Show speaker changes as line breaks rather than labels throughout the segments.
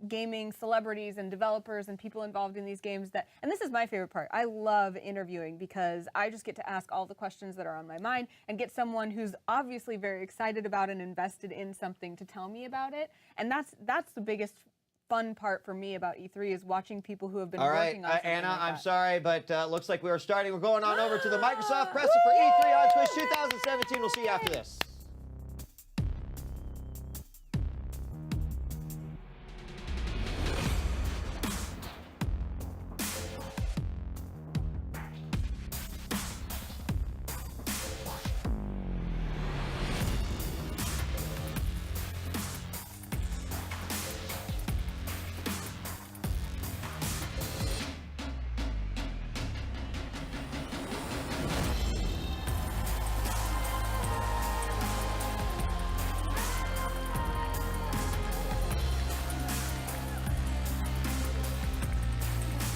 gaming celebrities and developers and people involved in these games and this is my favorite part. I love interviewing because I just get to ask all the questions that are on my mind and get someone who's obviously very excited about and invested in something to tell me about it. And that's the biggest fun part for me about E3 is watching people who have been working on something
Anna,
like
I'm
that.
sorry, but looks like we are starting. We're going on over to the Microsoft presser for E3 on Twitch 2017. We'll see you after this.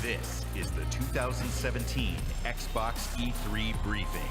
This is the 2017 Xbox E3 briefing.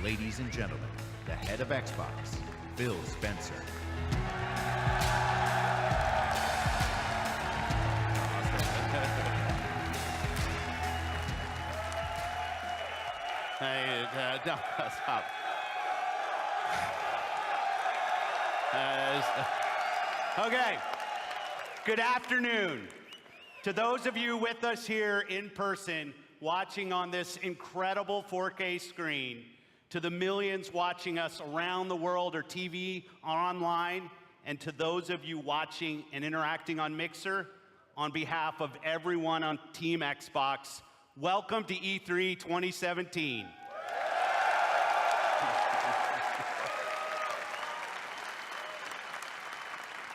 Ladies and gentlemen, the head of Xbox, Phil Spencer.
Hey, no, stop. Okay. Good afternoon. To those of you with us here in person, watching on this incredible 4K screen, to the millions watching us around the world or TV or online, and to those of you watching and interacting on Mixer, on behalf of everyone on Team Xbox, welcome to E3 2017.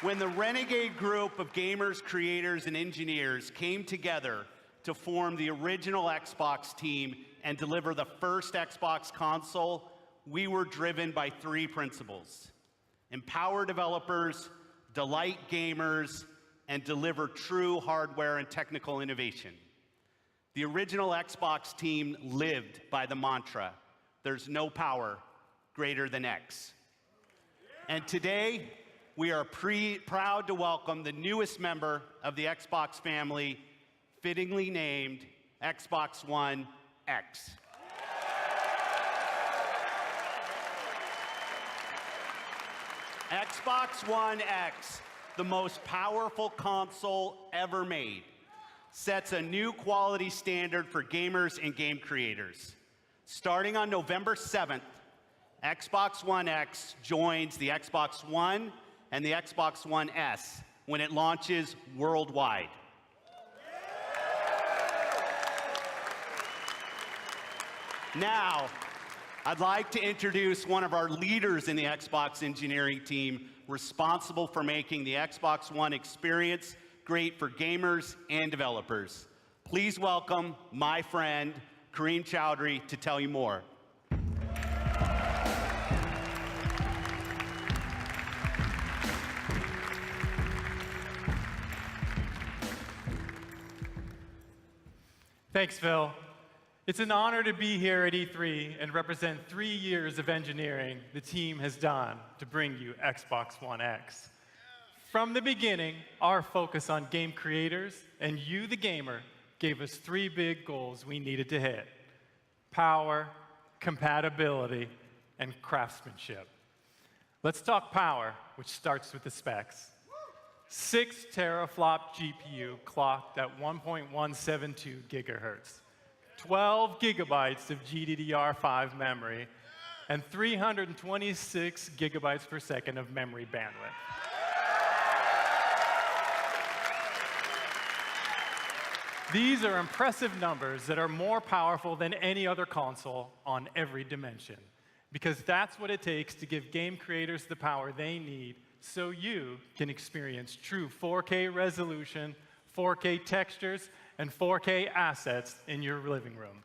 When the renegade group of gamers, creators, and engineers came together to form the original Xbox team and deliver the first Xbox console, we were driven by three principles: empower developers, delight gamers, and deliver true hardware and technical innovation. The original Xbox team lived by the mantra, there's no power greater than X. And today, we are proud to welcome the newest member of the Xbox family, fittingly named Xbox One X. Xbox One X, the most powerful console ever made, sets a new quality standard for gamers and game creators. Starting on November 7th, Xbox One X joins the Xbox One and the Xbox One S when it launches worldwide. Now, I'd like to introduce one of our leaders in the Xbox engineering team responsible for making the Xbox One experience great for gamers and developers. Please welcome my friend, Kareem Chowdhury, to tell you more.
Thanks, Phil. It's an honor to be here at E3 and represent 3 years of engineering the team has done to bring you Xbox One X. From the beginning, our focus on game creators and you, the gamer, gave us 3 big goals we needed to hit: power, compatibility, and craftsmanship. Let's talk power, which starts with the specs. 6 teraflop GPU clocked at 1.172 gigahertz, 12 gigabytes of GDDR5 memory, and 326 gigabytes per second of memory bandwidth. These are impressive numbers that are more powerful than any other console on every dimension, because that's what it takes to give game creators the power they need so you can experience true 4K resolution, 4K textures, and 4K assets in your living room.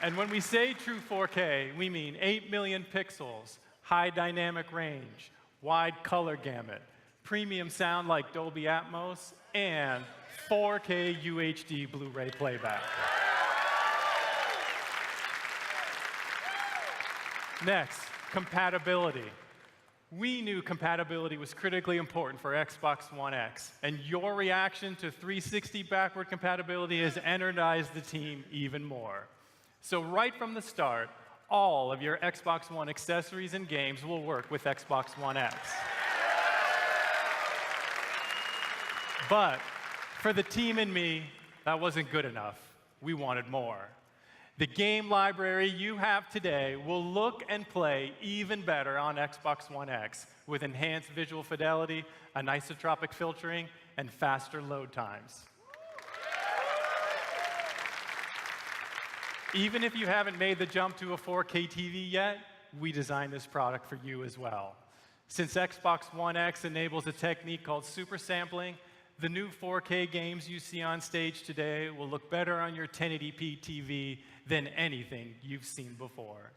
And when we say true 4K, we mean 8 million pixels, high dynamic range, wide color gamut, premium sound like Dolby Atmos, and 4K UHD Blu-ray playback. Next, compatibility. We knew compatibility was critically important for Xbox One X, and your reaction to 360 backward compatibility has energized the team even more. So right from the start, all of your Xbox One accessories and games will work with Xbox One X. But for the team and me, that wasn't good enough. We wanted more. The game library you have today will look and play even better on Xbox One X with enhanced visual fidelity, anisotropic filtering, and faster load times. Even if you haven't made the jump to a 4K TV yet, we designed this product for you as well. Since Xbox One X enables a technique called super sampling, the new 4K games you see on stage today will look better on your 1080p TV than anything you've seen before.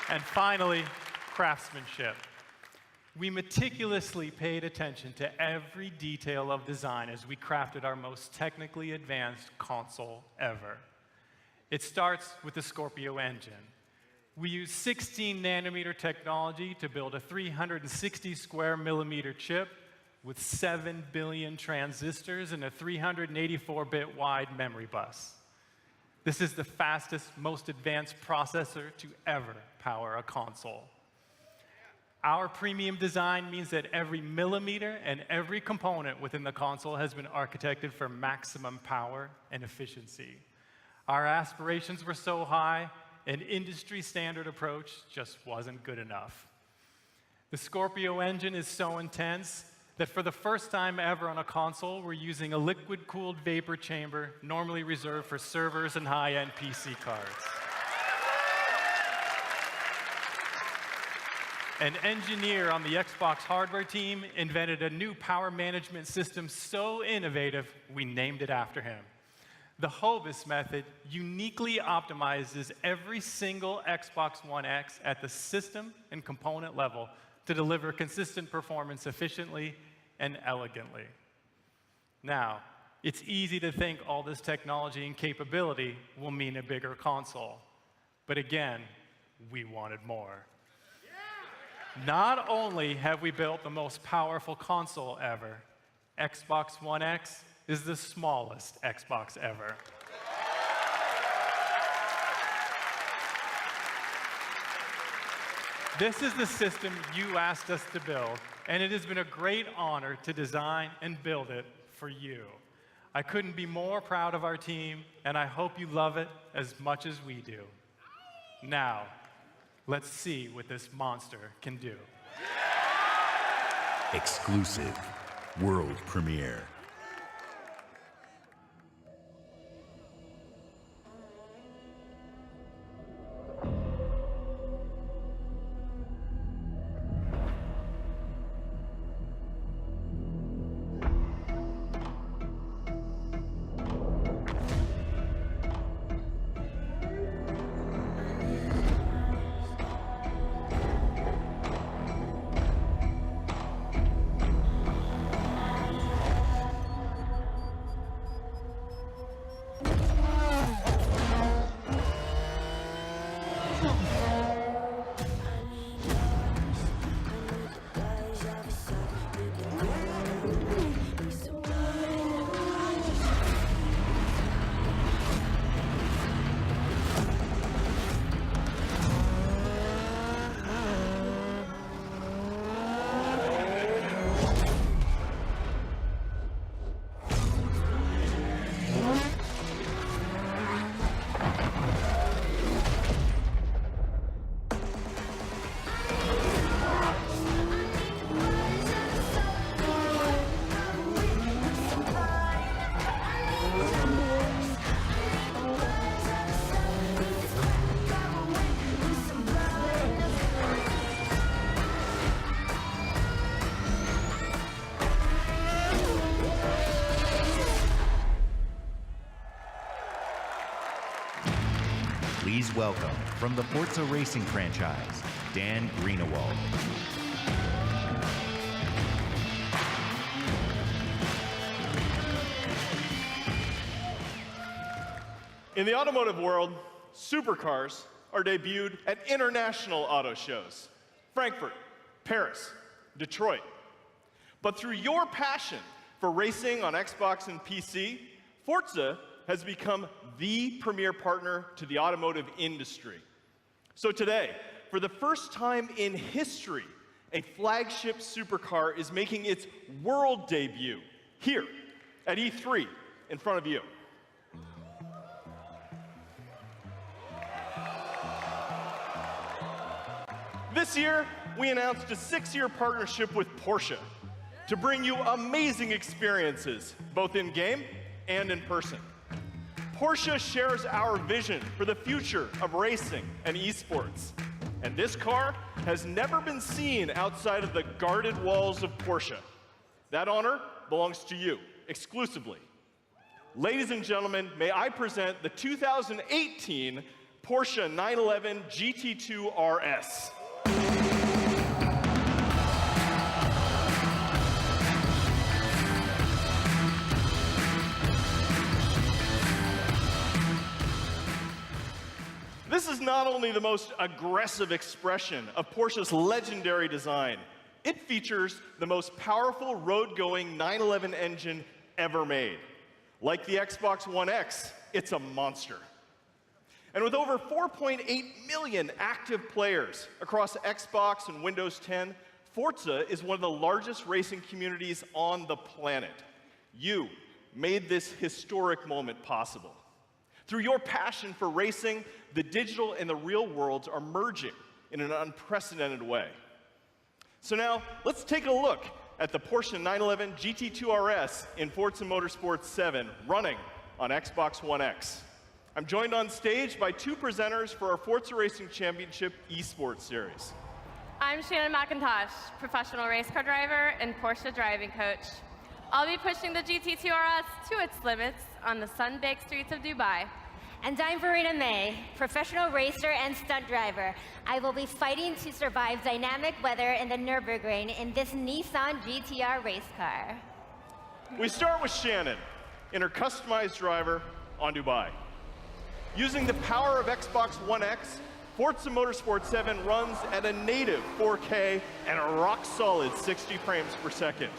And finally, craftsmanship. We meticulously paid attention to every detail of design as we crafted our most technically advanced console ever. It starts with the Scorpio engine. We use 16 nanometer technology to build a 360 square millimeter chip with 7 billion transistors and a 384-bit wide memory bus. This is the fastest, most advanced processor to ever power a console. Our premium design means that every millimeter and every component within the console has been architected for maximum power and efficiency. Our aspirations were so high, an industry standard approach just wasn't good enough. The Scorpio engine is so intense that for the first time ever on a console, we're using a liquid-cooled vapor chamber normally reserved for servers and high-end PC cards. An engineer on the Xbox hardware team invented a new power management system so innovative, we named it after him. The Hovis method uniquely optimizes every single Xbox One X at the system and component level to deliver consistent performance efficiently and elegantly. Now, it's easy to think all this technology and capability will mean a bigger console. But again, we wanted more. Not only have we built the most powerful console ever, Xbox One X is the smallest Xbox ever. This is the system you asked us to build, and it has been a great honor to design and build it for you. I couldn't be more proud of our team, and I hope you love it as much as we do. Now, let's see what this monster can do.
Exclusive world premiere. Please welcome, from the Forza Racing franchise, Dan Greenewald.
In the automotive world, supercars are debuted at international auto shows: Frankfurt, Paris, Detroit. But through your passion for racing on Xbox and PC, Forza has become the premier partner to the automotive industry. So today, for the first time in history, a flagship supercar is making its world debut here at E3 in front of you. This year, we announced a 6-year partnership with Porsche to bring you amazing experiences, both in-game and in person. Porsche shares our vision for the future of racing and esports. And this car has never been seen outside of the guarded walls of Porsche. That honor belongs to you, exclusively. Ladies and gentlemen, may I present the 2018 Porsche 911 GT2 RS. This is not only the most aggressive expression of Porsche's legendary design, it features the most powerful road-going 911 engine ever made. Like the Xbox One X, it's a monster. And with over 4.8 million active players across Xbox and Windows 10, Forza is one of the largest racing communities on the planet. You made this historic moment possible. Through your passion for racing, the digital and the real worlds are merging in an unprecedented way. So now, let's take a look at the Porsche 911 GT2 RS in Forza Motorsport 7 running on Xbox One X. I'm joined on stage by 2 presenters for our Forza Racing Championship eSports series.
I'm Shannon McIntosh, professional race car driver and Porsche driving coach. I'll be pushing the GT2 RS to its limits on the sun-baked streets of Dubai.
And I'm Verena May, professional racer and stunt driver. I will be fighting to survive dynamic weather in the Nürburgring in this Nissan GTR race car.
We start with Shannon in her customized driver on Dubai. Using the power of Xbox One X, Forza Motorsport 7 runs at a native 4K and a rock-solid 60 frames per second.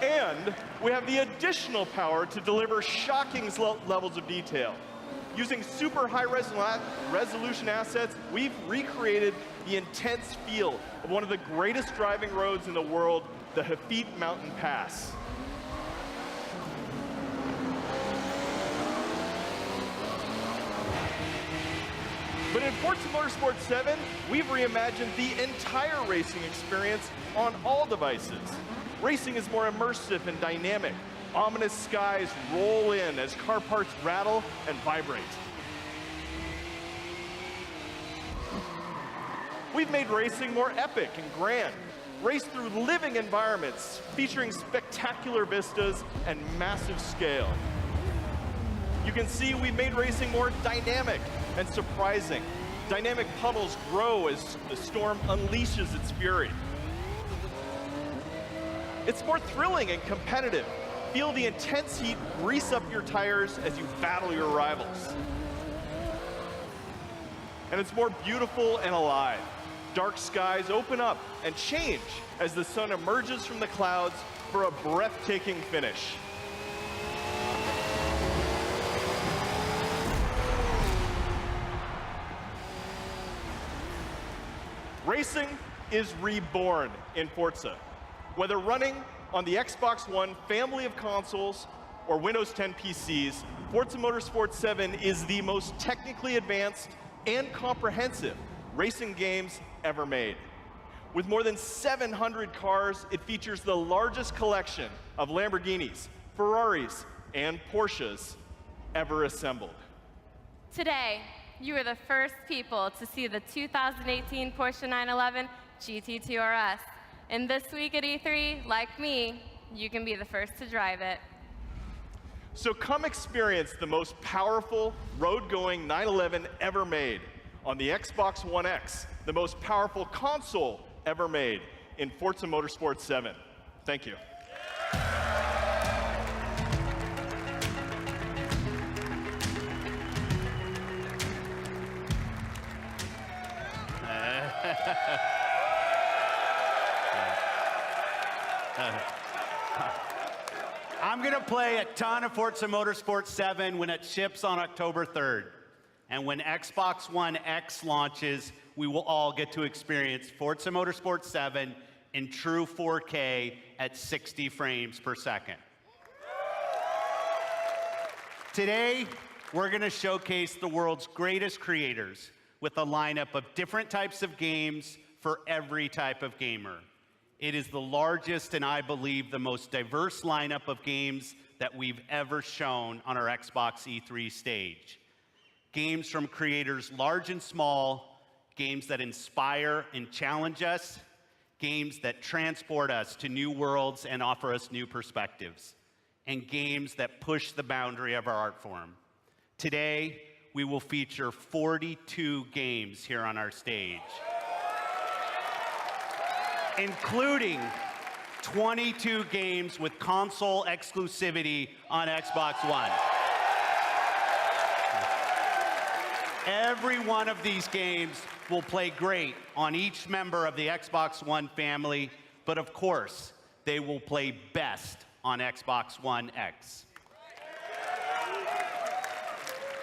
And we have the additional power to deliver shocking levels of detail. Using super high resolution assets, we've recreated the intense feel of one of the greatest driving roads in the world, the Hafit Mountain Pass. But in Forza Motorsport 7, we've reimagined the entire racing experience on all devices. Racing is more immersive and dynamic. Ominous skies roll in as car parts rattle and vibrate. We've made racing more epic and grand. Race through living environments featuring spectacular vistas and massive scale. You can see we've made racing more dynamic and surprising. Dynamic puddles grow as the storm unleashes its fury. It's more thrilling and competitive. Feel the intense heat grease up your tires as you battle your rivals. And it's more beautiful and alive. Dark skies open up and change as the sun emerges from the clouds for a breathtaking finish. Racing is reborn in Forza. Whether running on the Xbox One family of consoles or Windows 10 PCs, Forza Motorsport 7 is the most technically advanced and comprehensive racing games ever made. With more than 700 cars, it features the largest collection of Lamborghinis, Ferraris, and Porsches ever assembled.
Today, you are the first people to see the 2018 Porsche 911 GT2 RS. And this week at E3, like me, you can be the first to drive it.
So come experience the most powerful road-going 911 ever made on the Xbox One X, the most powerful console ever made in Forza Motorsport 7. Thank you.
I'm going to play a ton of Forza Motorsport 7 when it ships on October 3rd. And when Xbox One X launches, we will all get to experience Forza Motorsport 7 in true 4K at 60 frames per second. Today, we're going to showcase the world's greatest creators with a lineup of different types of games for every type of gamer. It is the largest and I believe the most diverse lineup of games that we've ever shown on our Xbox E3 stage. Games from creators large and small, games that inspire and challenge us, games that transport us to new worlds and offer us new perspectives, and games that push the boundary of our art form. Today, we will feature 42 games here on our stage, including 22 games with console exclusivity on Xbox One. Every one of these games will play great on each member of the Xbox One family, but of course, they will play best on Xbox One X.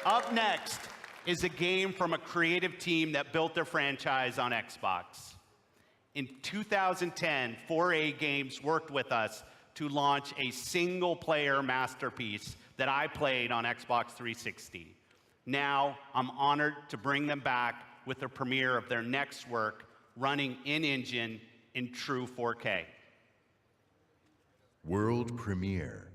Up next is a game from a creative team that built their franchise on Xbox. In 2010, 4A Games worked with us to launch a single-player masterpiece that I played on Xbox 360. Now, I'm honored to bring them back with the premiere of their next work, running in-engine in true 4K.
World premiere.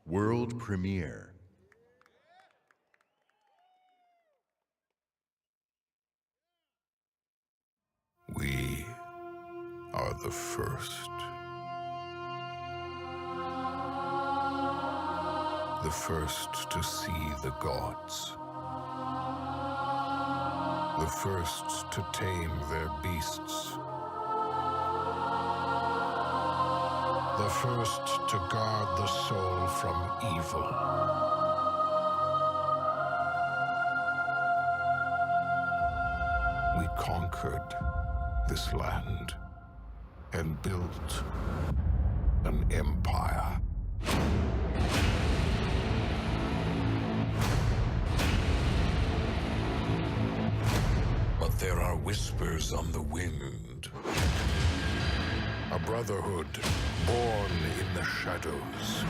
World premiere.
We are the first. The first to see the gods. The first to tame their beasts. The first to guard the soul from evil. We conquered this land and built an empire. But there are whispers on the wind. A brotherhood born in the shadows.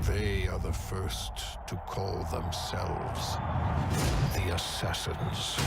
They are the first to call themselves the Assassins.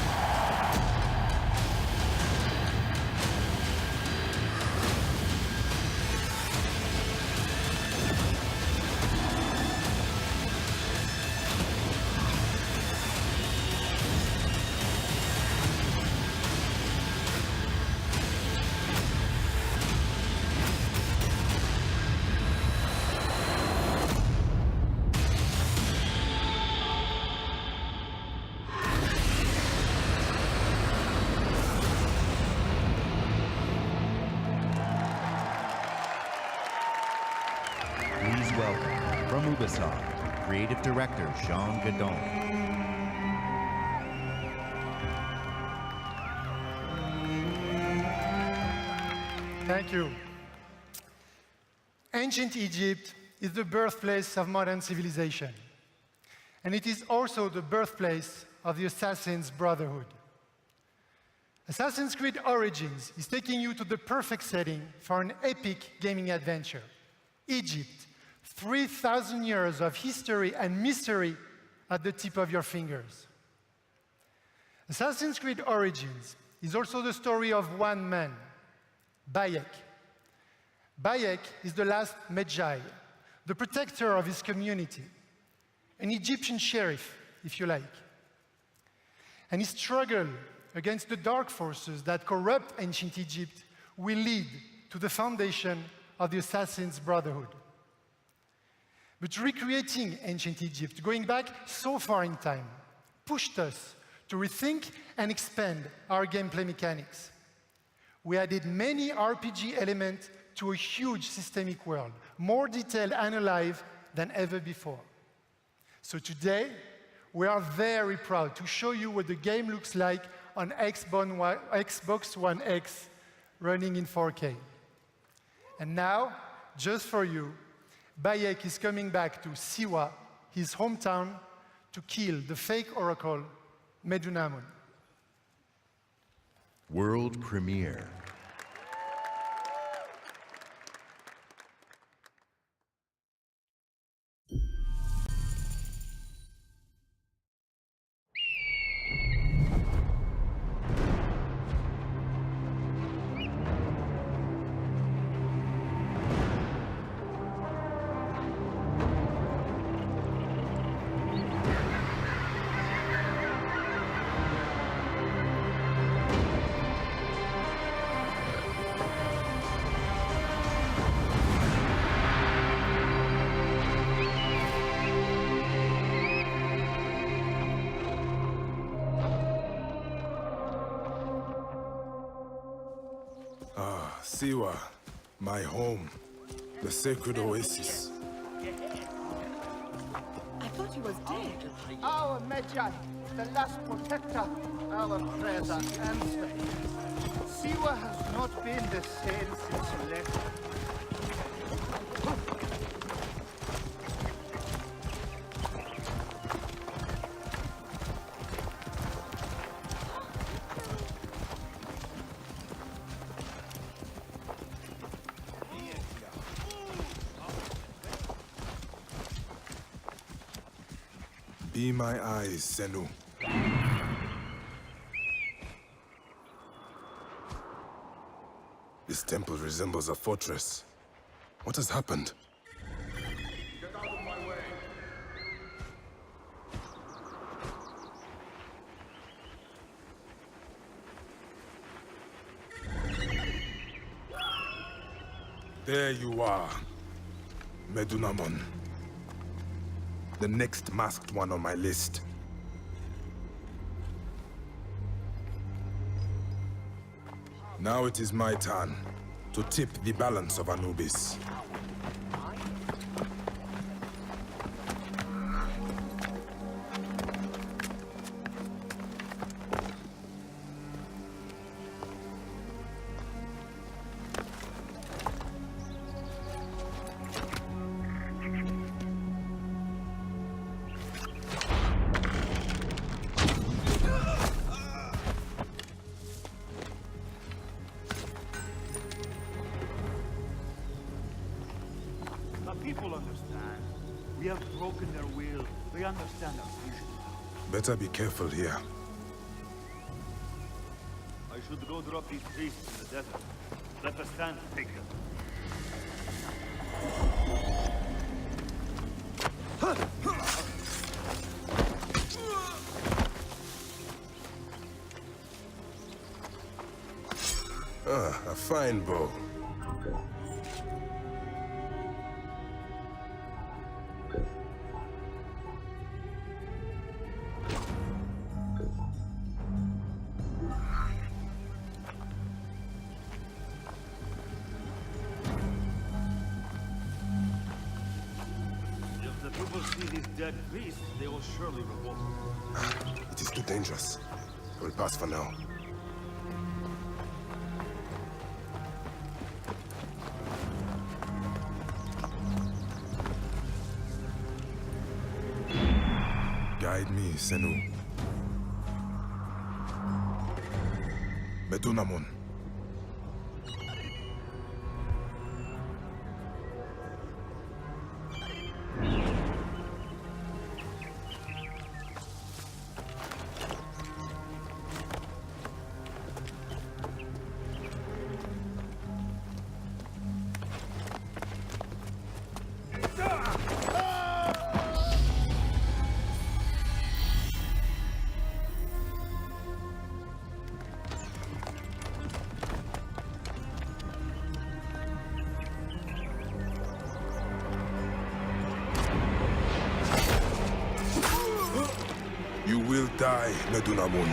Please welcome, from Ubisoft, Creative Director Jean Gadon.
Thank you. Ancient Egypt is the birthplace of modern civilization. And it is also the birthplace of the Assassin's Brotherhood. Assassin's Creed Origins is taking you to the perfect setting for an epic gaming adventure. Egypt, 3,000 years of history and mystery at the tip of your fingers. Assassin's Creed Origins is also the story of one man, Bayek. Bayek is the last Medjay, the protector of his community, an Egyptian sheriff, if you like. And his struggle against the dark forces that corrupt ancient Egypt will lead to the foundation of the Assassin's Brotherhood. But recreating ancient Egypt, going back so far in time, pushed us to rethink and expand our gameplay mechanics. We added many RPG elements to a huge systemic world, more detailed and alive than ever before. So today, we are very proud to show you what the game looks like on Xbox One X running in 4K. And now, just for you, Bayek is coming back to Siwa, his hometown, to kill the fake oracle, Medunamun.
World premiere.
Siwa, my home, the sacred oasis.
I thought he was dead.
Our Medjay, the last protector, our prayers are answered. Siwa has not been the same since you left.
Be my eyes, Senu. This temple resembles a fortress. What has happened?
Get out of my way.
There you are, Medunamon. The next masked one on my list. Now it is my turn to tip the balance of Anubis.
The people understand. We have broken their will. They understand our vision.
Better be careful here.
I should go drop these priests in the desert. Let us stand to take them.
Ah, a fine bow.
If the people see these dead priests, they will surely revolt.
It is too dangerous. I will pass for now. Guide me, Senu. Medunamon. You will die, Medunamon.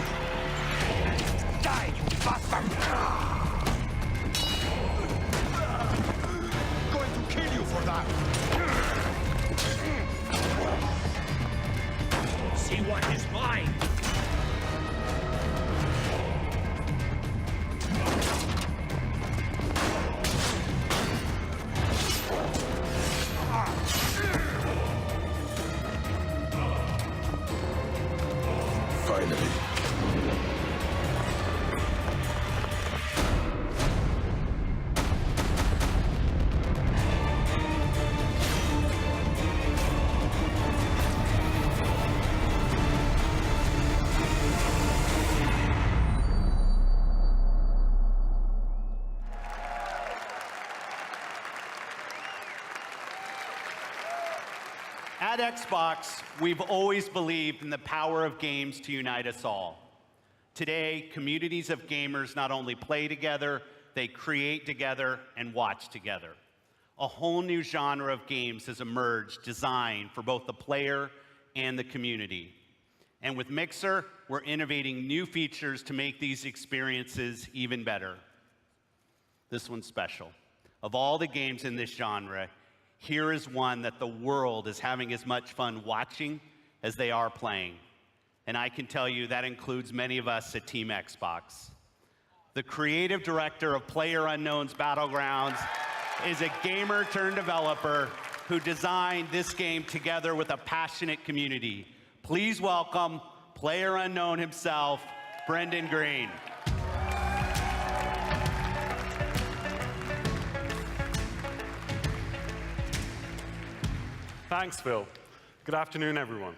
Die, you bastard! Going to kill you for that! See what is mine!
Finally.
At Xbox, we've always believed in the power of games to unite us all. Today, communities of gamers not only play together, they create together and watch together. A whole new genre of games has emerged designed for both the player and the community. And with Mixer, we're innovating new features to make these experiences even better. This one's special. Of all the games in this genre, here is one that the world is having as much fun watching as they are playing. And I can tell you that includes many of us at Team Xbox. The creative director of PlayerUnknown's Battlegrounds is a gamer turned developer who designed this game together with a passionate community. Please welcome PlayerUnknown himself, Brendan Green.
Thanks, Phil. Good afternoon, everyone.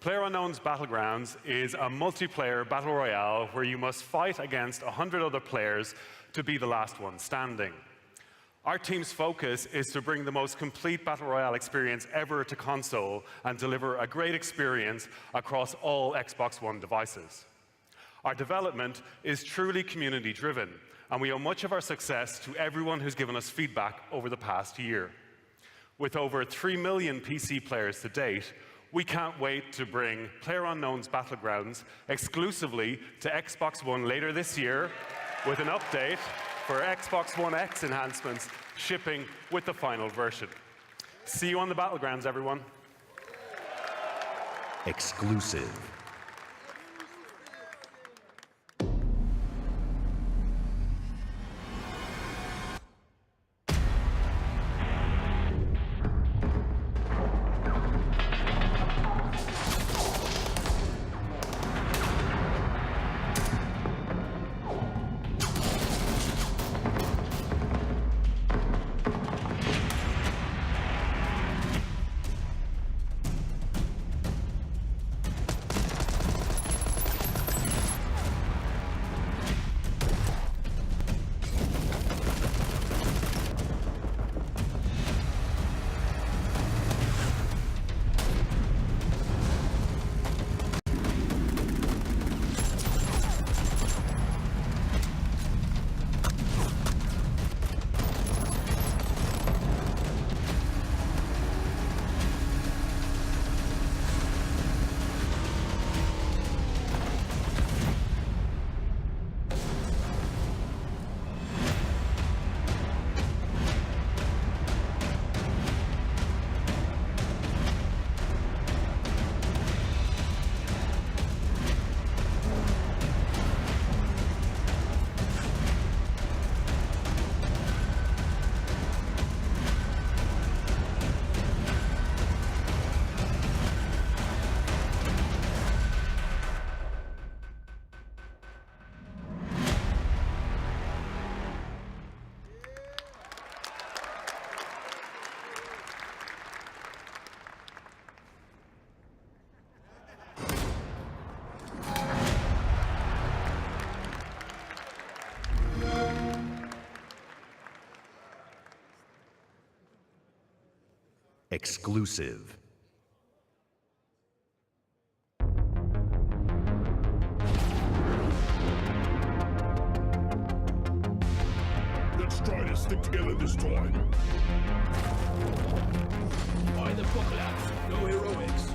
PlayerUnknown's Battlegrounds is a multiplayer battle royale where you must fight against 100 other players to be the last one standing. Our team's focus is to bring the most complete Battle Royale experience ever to console and deliver a great experience across all Xbox One devices. Our development is truly community-driven, and we owe much of our success to everyone who's given us feedback over the past year. With over 3 million PC players to date, we can't wait to bring PlayerUnknown's Battlegrounds exclusively to Xbox One later this year with an update for Xbox One X enhancements shipping with the final version. See you on the Battlegrounds, everyone.
Exclusive. Exclusive.
Let's try to stick together this time.
By the apocalypse, no heroics.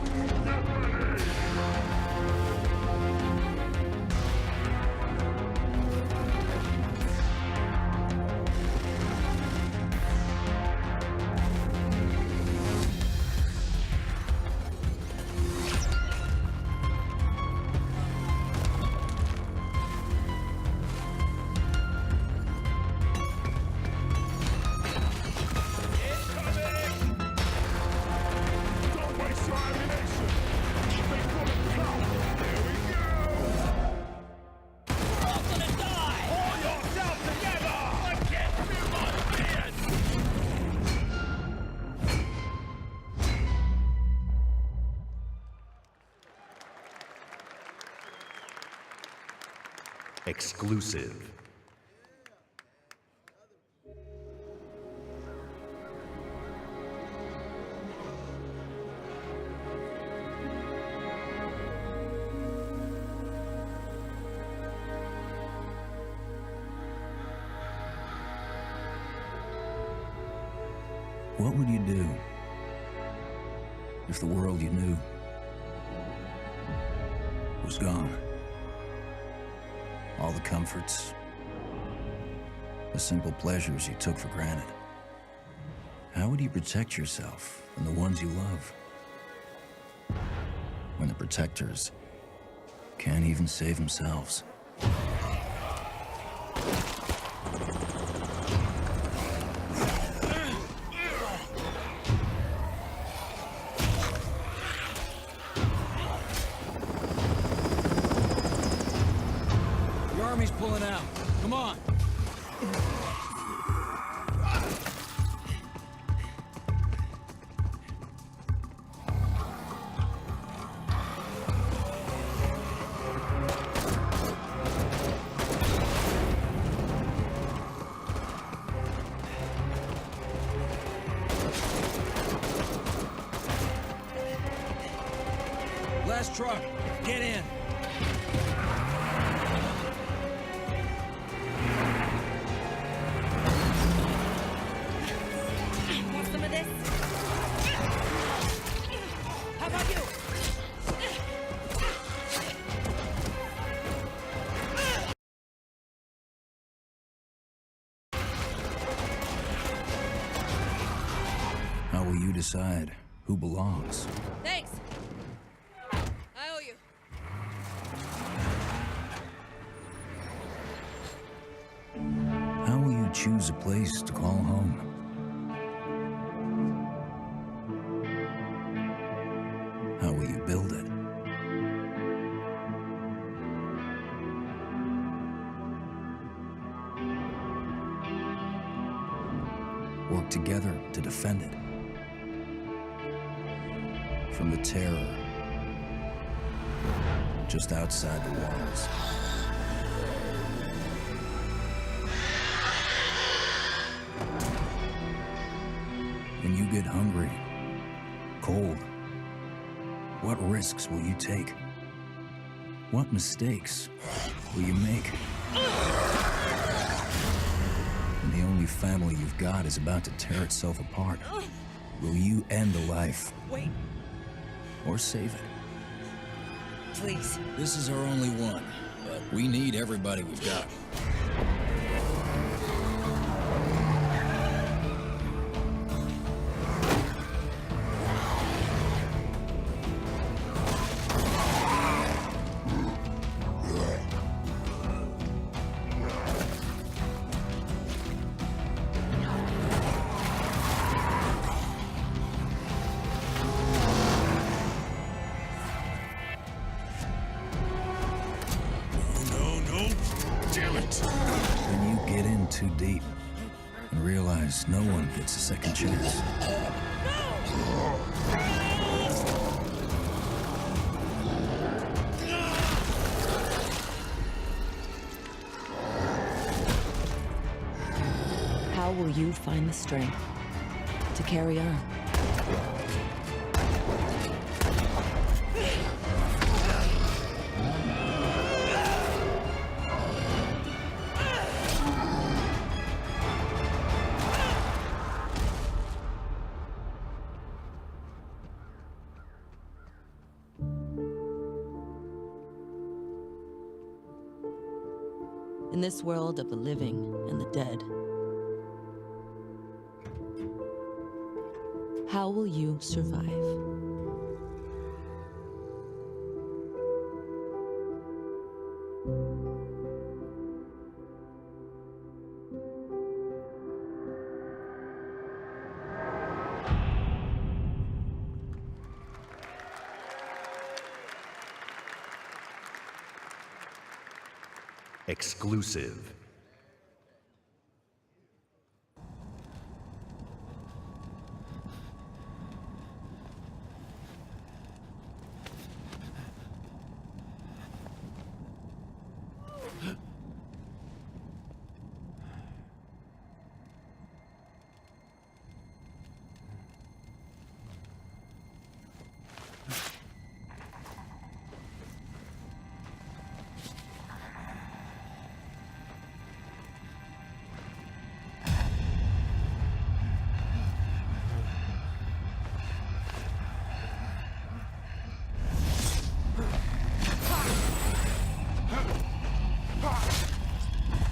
Exclusive.
What would you do if the world you knew was gone? All the comforts, the simple pleasures you took for granted. How would you protect yourself and the ones you love when the protectors can't even save themselves?
Army's pulling out. Come on.
truck. Get in.
Want some of this? How about you?
How will you decide who belongs?
Thanks. I owe you.
How will you choose a place to call home? How will you build it? Work together to defend it from the terror just outside the walls. When you get hungry, cold, what risks will you take? What mistakes will you make? When the only family you've got is about to tear itself apart, will you end a life?
Wait.
Or save it?
Please.
This is our only one, but we need everybody we've got. When you get in too deep and realize no one gets a second chance.
How will you find the strength to carry on? In this world of the living and the dead, how will you survive?
Exclusive.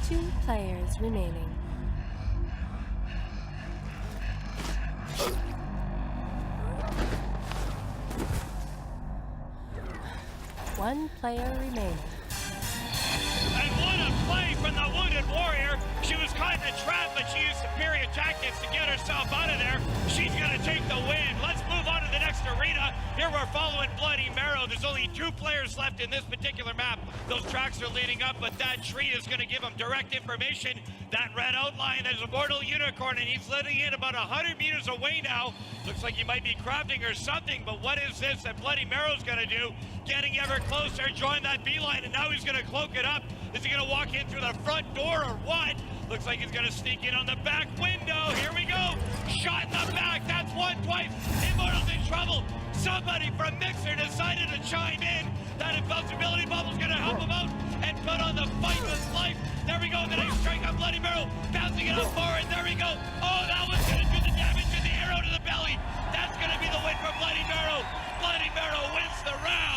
Two players remaining. One player remaining.
And what a play from the Wounded Warrior. She was caught in a trap, but she used superior tactics to get herself out of there. She's going to take the win. Let's move on to the next arena. Here we're following Bloody Marrow. There's only 2 players left in this particular map. Those tracks are leading up, but that tree is going to give them direct information. That red outline, there's a mortal unicorn, and he's letting in about 100 meters away now. Looks like he might be crafting or something, but what is this that Bloody Marrow's going to do? Getting ever closer, join that beeline, and now he's going to cloak it up. Is he going to walk in through the front door or what? Looks like he's going to sneak in on the back window. Here we go. Shot in the back. That's one twice. Immortal's in trouble. somebody from Mixer decided to chime in that invincibility bubble's gonna help him out and put on the fight with life. There we go, the next strike on Bloody Barrel, bouncing it up forward, there we go. Oh, that was gonna do the damage to the arrow to the belly. That's gonna be the win for Bloody Barrel. Bloody Barrel wins the round.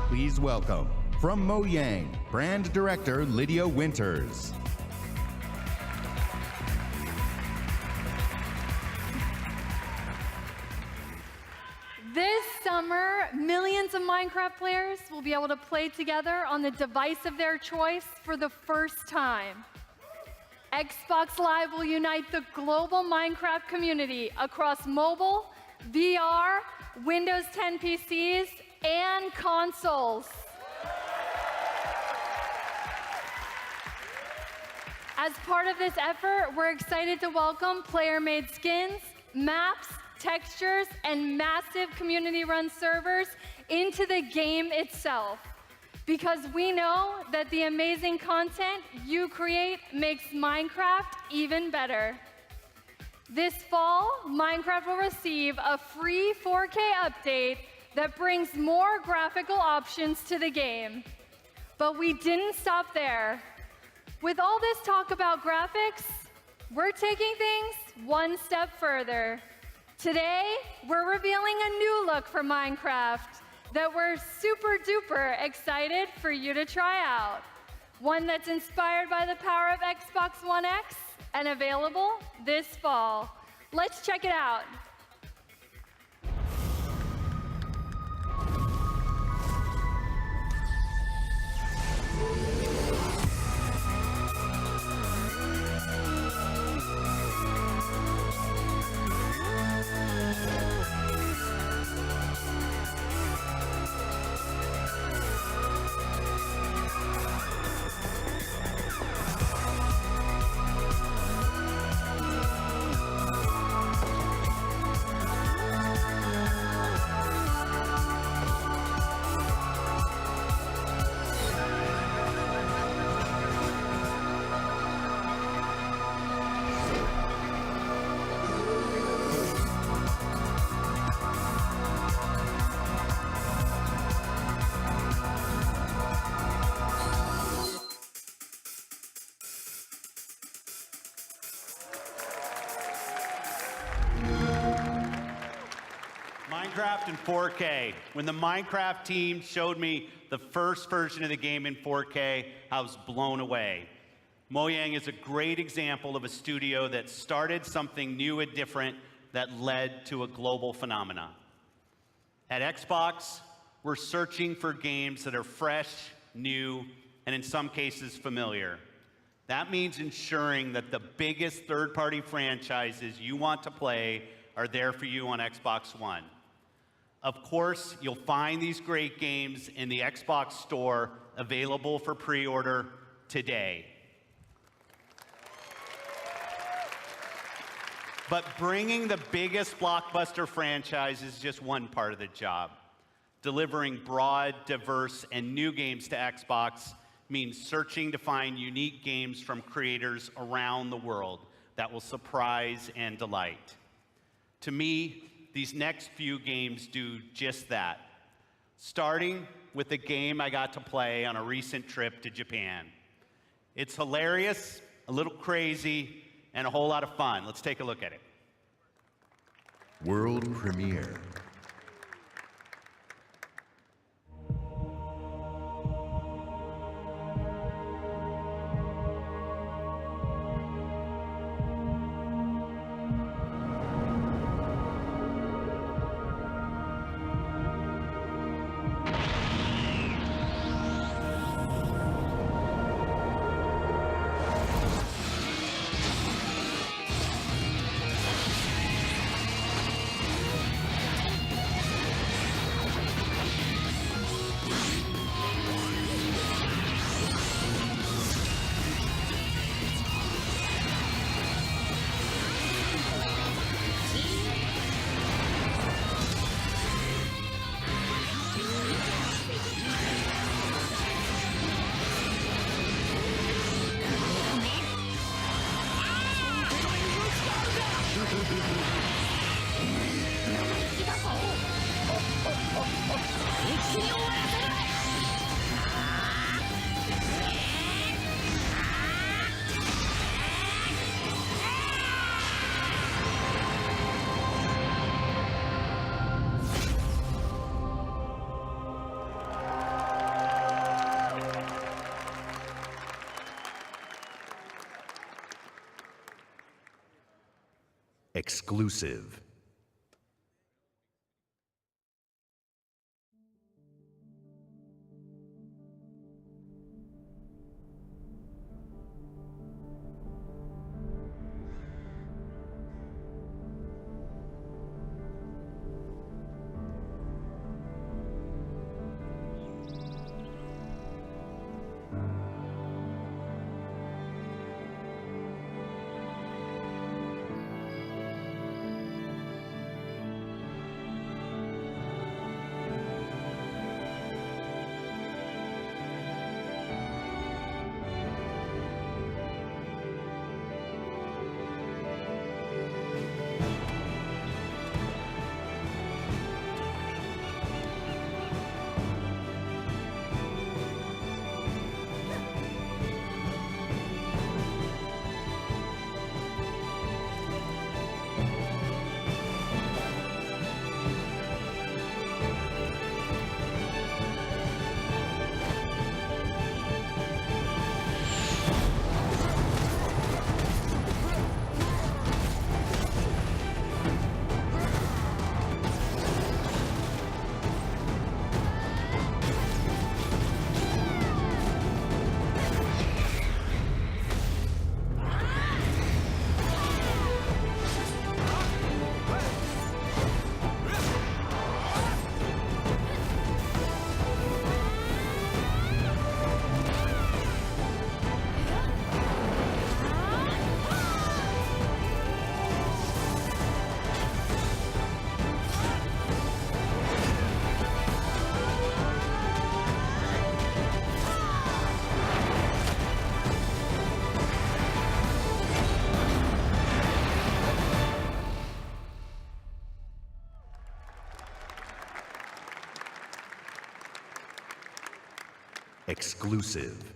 Please welcome, from Mojang, Brand Director Lydia Winters.
This summer, millions of Minecraft players will be able to play together on the device of their choice for the first time. Xbox Live will unite the global Minecraft community across mobile, VR, Windows 10 PCs, and consoles. As part of this effort, we're excited to welcome player-made skins, maps, textures, and massive community-run servers into the game itself. Because we know that the amazing content you create makes Minecraft even better. This fall, Minecraft will receive a free 4K update that brings more graphical options to the game. But we didn't stop there. With all this talk about graphics, we're taking things one step further. Today, we're revealing a new look for Minecraft that we're super duper excited for you to try out. One that's inspired by the power of Xbox One X and available this fall. Let's check it out.
Minecraft in 4K. When the Minecraft team showed me the first version of the game in 4K, I was blown away. Mojang is a great example of a studio that started something new and different that led to a global phenomenon. At Xbox, we're searching for games that are fresh, new, and in some cases familiar. That means ensuring that the biggest third-party franchises you want to play are there for you on Xbox One. Of course, you'll find these great games in the Xbox Store, available for pre-order today. But bringing the biggest blockbuster franchise is just one part of the job. Delivering broad, diverse, and new games to Xbox means searching to find unique games from creators around the world that will surprise and delight. To me, these next few games do just that, starting with the game I got to play on a recent trip to Japan. It's hilarious, a little crazy, and a whole lot of fun. Let's take a look at it.
World premiere.
Exclusive. Exclusive.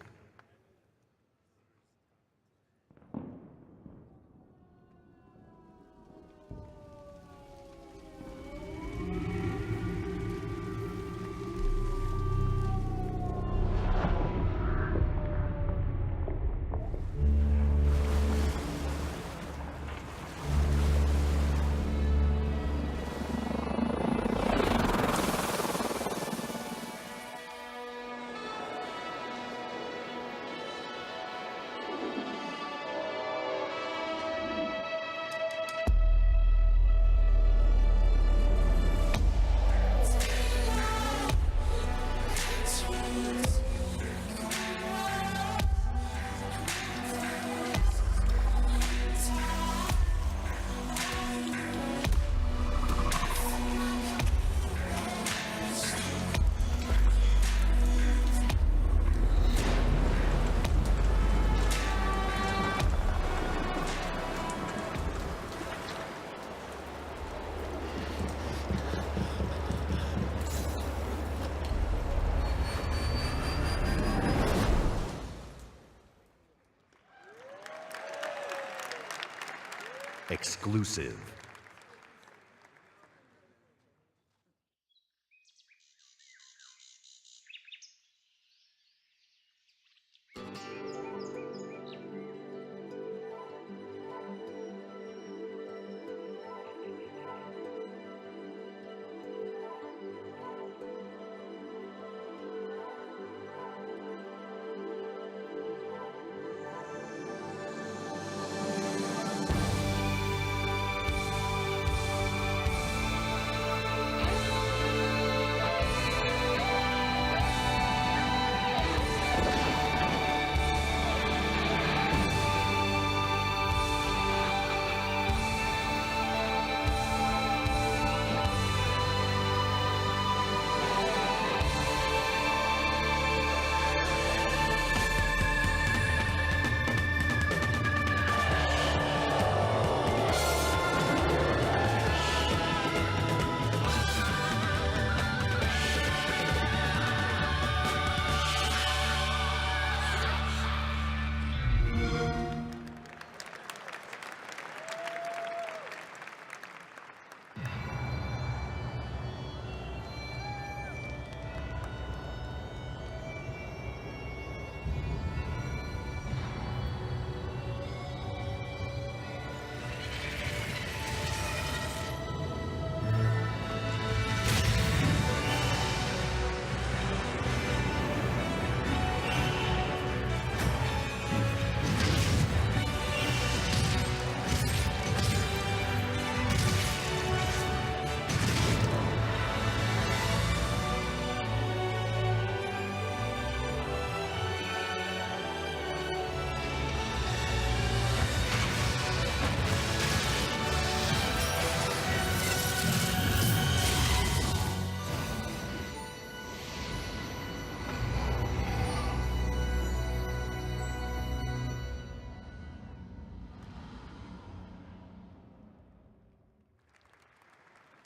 Exclusive.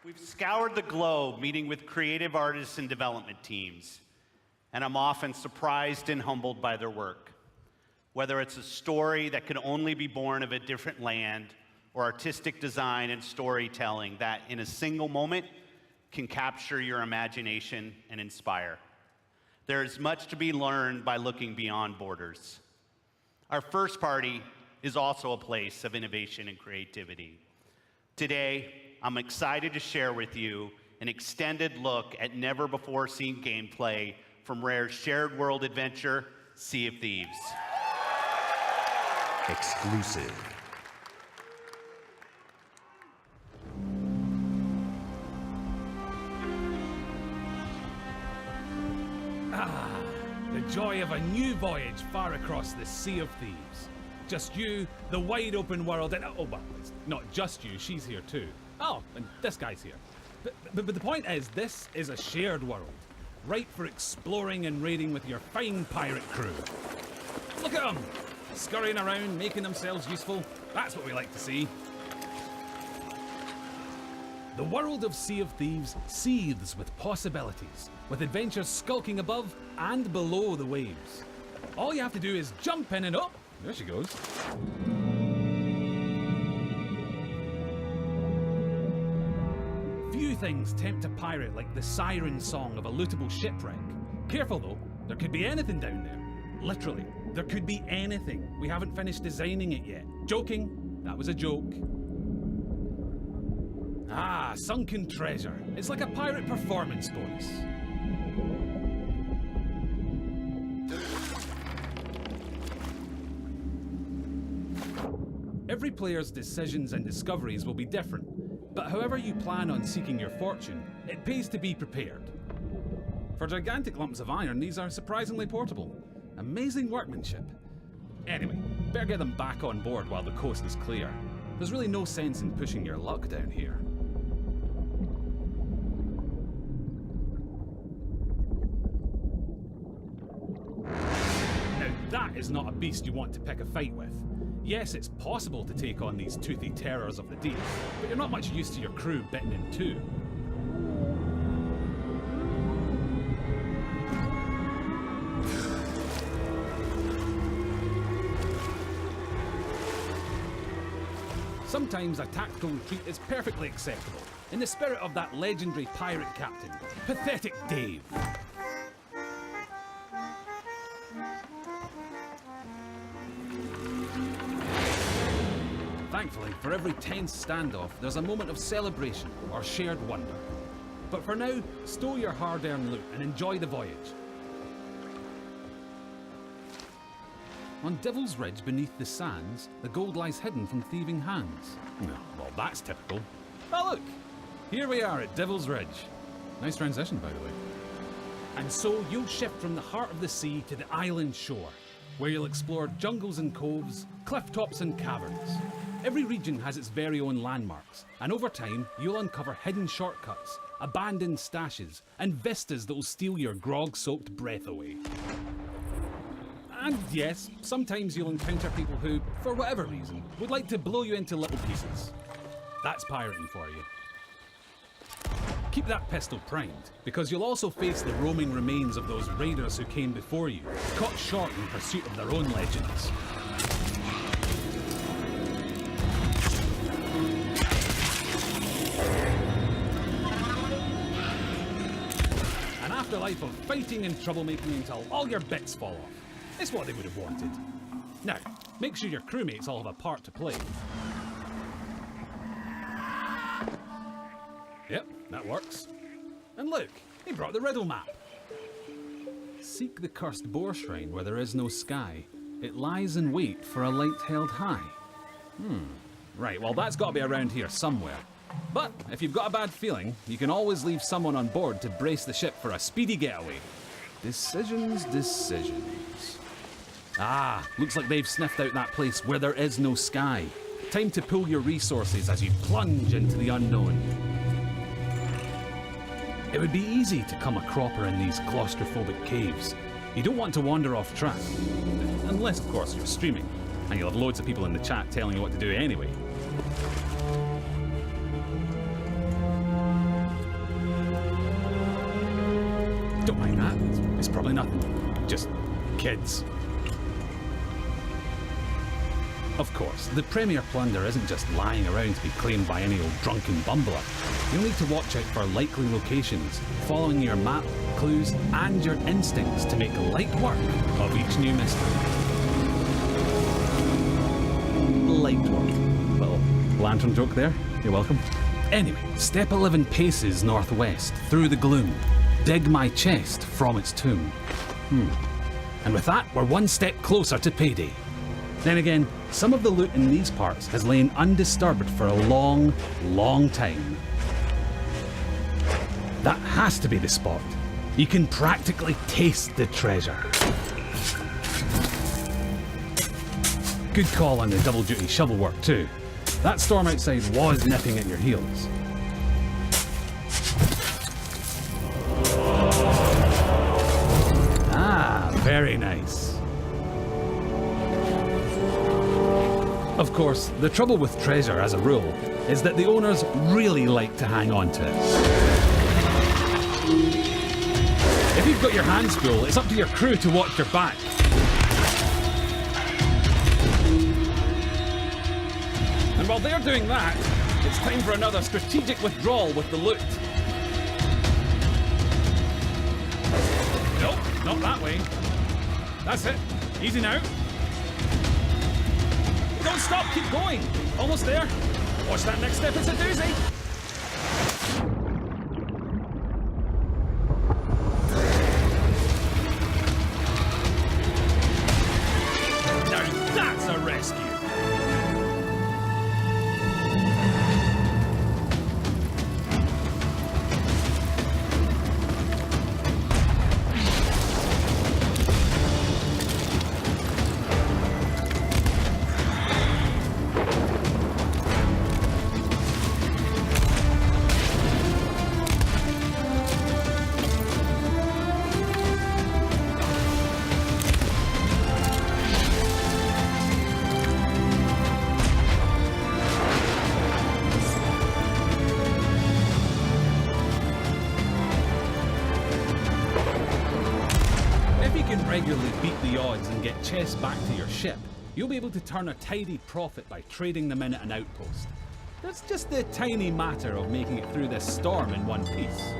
We've scoured the globe meeting with creative artists and development teams, and I'm often surprised and humbled by their work. Whether it's a story that could only be born of a different land, or artistic design and storytelling that, in a single moment, can capture your imagination and inspire. There is much to be learned by looking beyond borders. Our first party is also a place of innovation and creativity. Today, I'm excited to share with you an extended look at never-before-seen gameplay from Rare's shared world adventure, Sea of Thieves.
Exclusive.
Ah, the joy of a new voyage far across the Sea of Thieves. Just you, the wide open world, and oh, well, it's not just you, she's here too. Oh, and this guy's here. But the point is, this is a shared world, right for exploring and raiding with your fine pirate crew. Look at them, scurrying around, making themselves useful. That's what we like to see. The world of Sea of Thieves seethes with possibilities, with adventures skulking above and below the waves. All you have to do is jump in and oh, there she goes. Few things tempt a pirate like the siren song of a lootable shipwreck. Careful though, there could be anything down there. Literally, there could be anything. We haven't finished designing it yet. Joking, that was a joke. Ah, sunken treasure. It's like a pirate performance bonus. Every player's decisions and discoveries will be different, but however you plan on seeking your fortune, it pays to be prepared. For gigantic lumps of iron, these are surprisingly portable. Amazing workmanship. Anyway, better get them back on board while the coast is clear. There's really no sense in pushing your luck down here. Now that is not a beast you want to pick a fight with. Yes, it's possible to take on these toothy terrors of the deep, but you're not much use to your crew bitten in two. Some sometimes a tactical retreat is perfectly acceptable, in the spirit of that legendary pirate captain, Pathetic Dave. Thankfully, for every tense standoff, there's a moment of celebration or shared wonder. But for now, stow your hard-earned loot and enjoy the voyage. On Devil's Ridge beneath the sands, the gold lies hidden from thieving hands. Well, that's typical. Oh look! Here we are at Devil's Ridge. Nice transition, by the way. And so you'll shift from the heart of the sea to the island shore, where you'll explore jungles and coves, cliff tops and caverns. Every region has its very own landmarks, and over time, you'll uncover hidden shortcuts, abandoned stashes, and vistas that will steal your grog-soaked breath away. And yes, sometimes you'll encounter people who, for whatever reason, would like to blow you into little pieces. That's pirating for you. Keep that pistol primed, because you'll also face the roaming remains of those raiders who came before you, caught short in pursuit of their own legends. An afterlife of fighting and troublemaking until all your bits fall off. It's what they would have wanted. Now, make sure your crewmates all have a part to play. Yep, that works. And look, he brought the riddle map. Seek the cursed boar shrine where there is no sky. It lies in wait for a light held high. Right, well that's got to be around here somewhere. But if you've got a bad feeling, you can always leave someone on board to brace the ship for a speedy getaway. Decisions. Ah, looks like they've sniffed out that place where there is no sky. Time to pool your resources as you plunge into the unknown. It would be easy to come a cropper in these claustrophobic caves. You don't want to wander off track. Unless, of course, you're streaming, and you'll have loads of people in the chat telling you what to do anyway. Don't mind that, it's probably nothing. Just kids. Of course, the Premier Plunder isn't just lying around to be claimed by any old drunken bumbler. You'll need to watch out for likely locations, following your map, clues, and your instincts to make light work of each new mystery. Light work. Little lantern joke there. You're welcome. Anyway, step 11 paces northwest, through the gloom. Dig my chest from its tomb. And with that, we're one step closer to payday. Then again, some of the loot in these parts has lain undisturbed for a long, long time. That has to be the spot. You can practically taste the treasure. Good call on the double-duty shovel work too. That storm outside was nipping at your heels. Ah, very nice. Of course, the trouble with treasure, as a rule, is that the owners really like to hang on to it. If you've got your hands full, it's up to your crew to watch your back. And while they're doing that, it's time for another strategic withdrawal with the loot. Nope, not that way. That's it. Easy now. Don't stop, keep going. Almost there. Watch that next step, it's a doozy. Now that's a rescue. Chests back to your ship, you'll be able to turn a tidy profit by trading them in at an outpost. That's just the tiny matter of making it through this storm in one piece.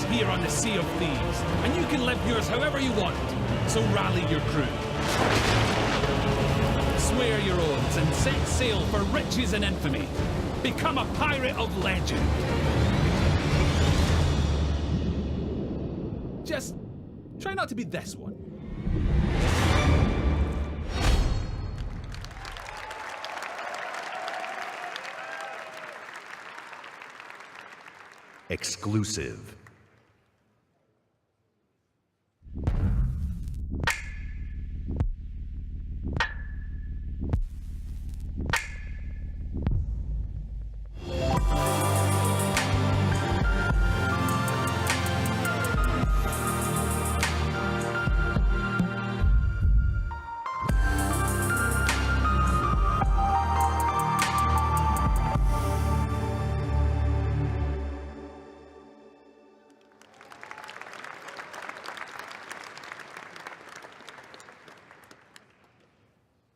Here on the Sea of Thieves, and you can live yours however you want. So rally your crew, swear your oaths, and set sail for riches and infamy. Become a pirate of legend. Just try not to be this one.
Exclusive.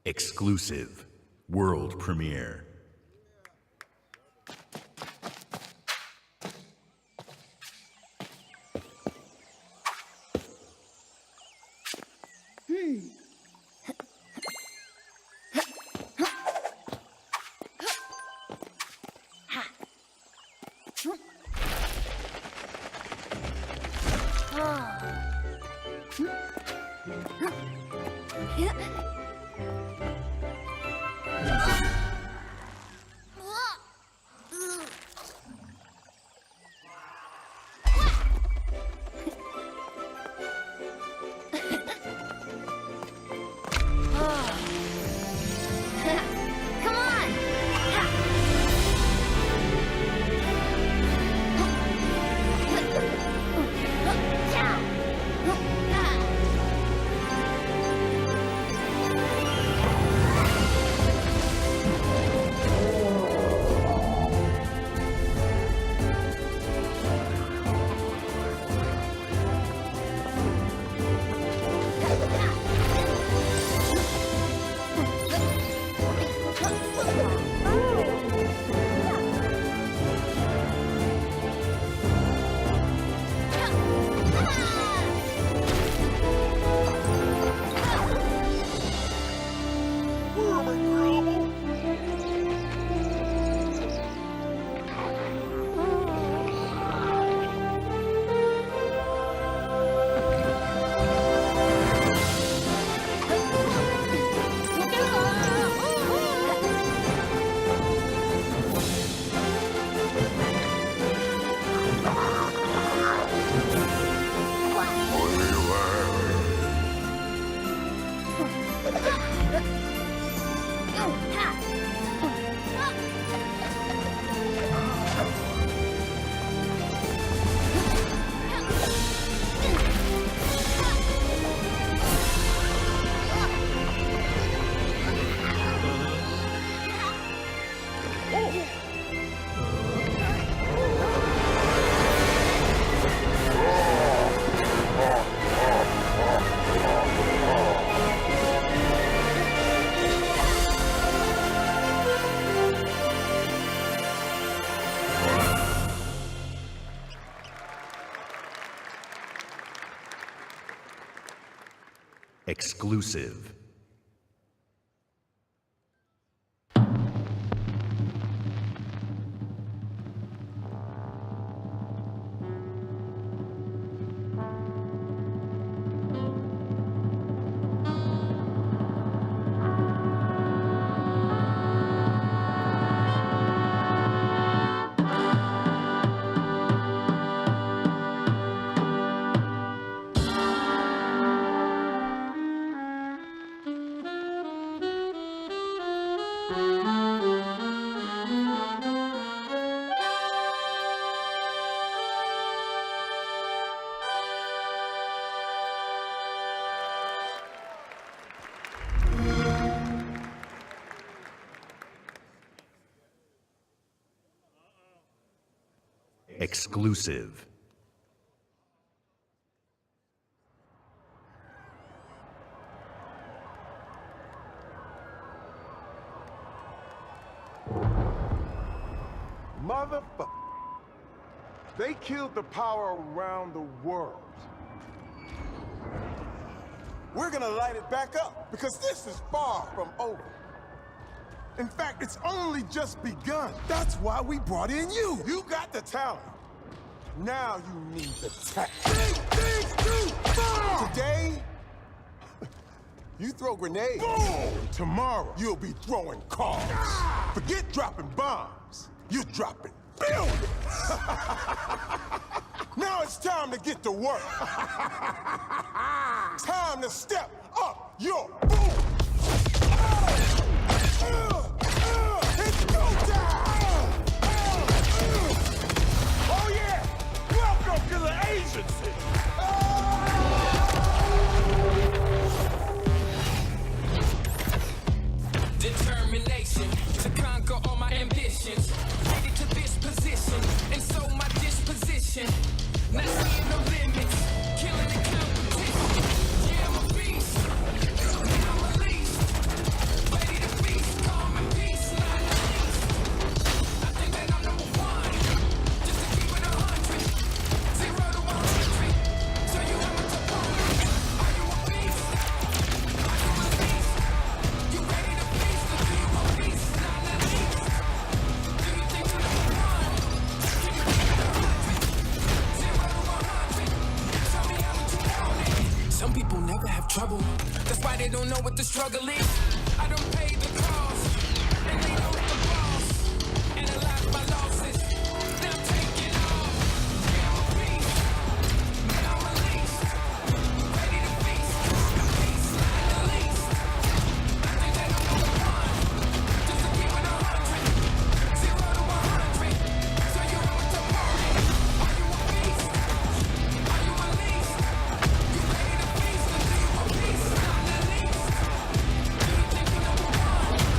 Exclusive. World premiere. Exclusive. Exclusive.
Motherfucker. They killed the power around the world. We're gonna light it back up because this is far from over. In fact, it's only just begun. That's why we brought in you. You got the talent. Now you need the tech. Big things too far! Today, you throw grenades. Boom! Tomorrow, you'll be throwing cars. Forget dropping bombs. You're dropping buildings. Now it's time to get to work. Time to step up your boom. It's go time! Oh yeah! Welcome to the agency!
Determination to conquer all my ambitions. Made it to this position, and so my disposition. Not seeing no limits, killing the competition. Yeah, I'm a beast. I'm released. Ready to feast, calm and peace, not the least. I think that I'm number one, just to keep it 100. 0 to 100. So you have a opponent. Are you a beast? Are you released? You ready to feast, or do you a beast, not the least? Do you think you're number one? Can you keep it 100? 0 to 100. Show me how much you want it. Some people never have trouble. That's why they don't know what the struggle is. I don't pay the cost, and they know the boss. Analyze my losses, now take it off. Yeah, I'm a beast, now I'm released. Ready to feast, peace, not the least. I think that I'm number one, just to keep it 100. 0 to 100, so you have a opponent. Are you a beast? Are you released? You ready to feast, or do you a beast, not the least? Do you think you're number one?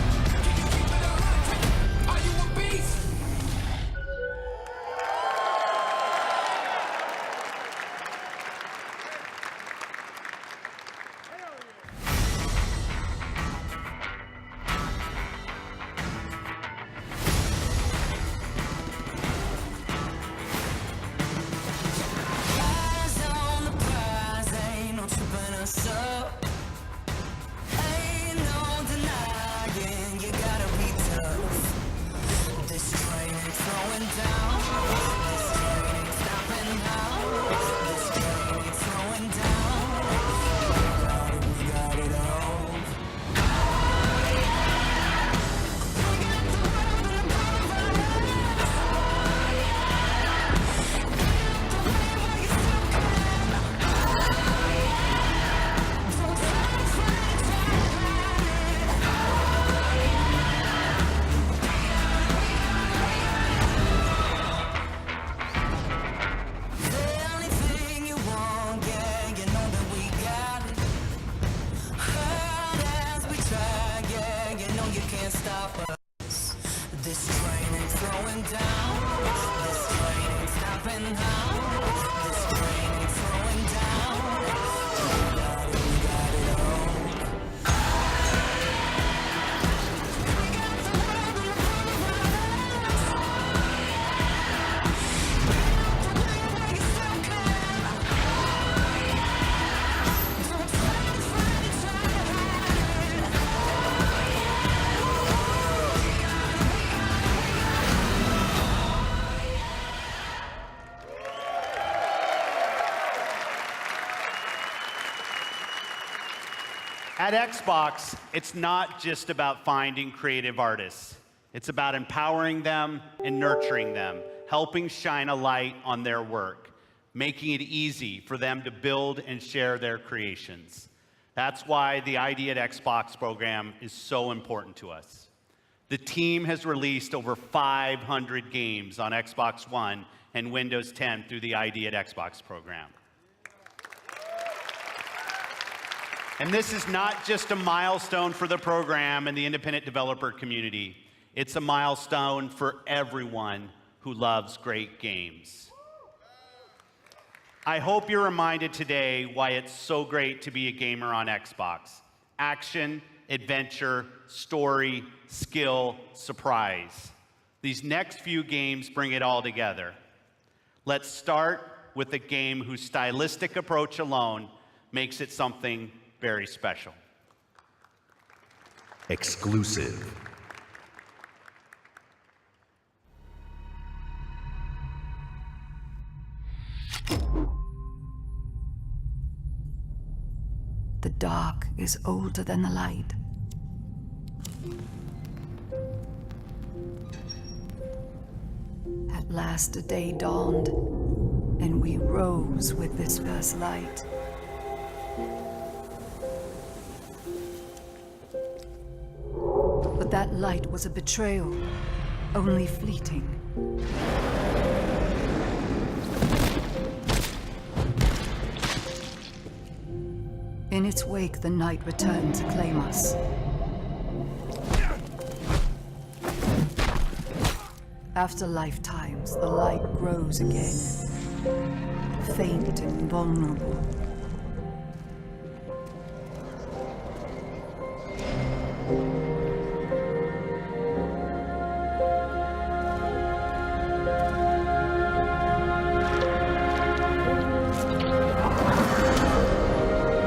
At Xbox, it's not just about finding creative artists. It's about empowering them and nurturing them, helping shine a light on their work, making it easy for them to build and share their creations. That's why the ID at Xbox program is so important to us. The team has released over 500 games on Xbox One and Windows 10 through the ID at Xbox program. And this is not just a milestone for the program and the independent developer community. It's a milestone for everyone who loves great games. I hope you're reminded today why it's so great to be a gamer on Xbox. Action, adventure, story, skill, surprise. These next few games bring it all together. Let's start with a game whose stylistic approach alone makes it something very special.
Exclusive.
The dark is older than the light. At last a day dawned, and we rose with this first light. But that light was a betrayal, only fleeting. In its wake, the night returned to claim us. After lifetimes, the light grows again, faint and vulnerable.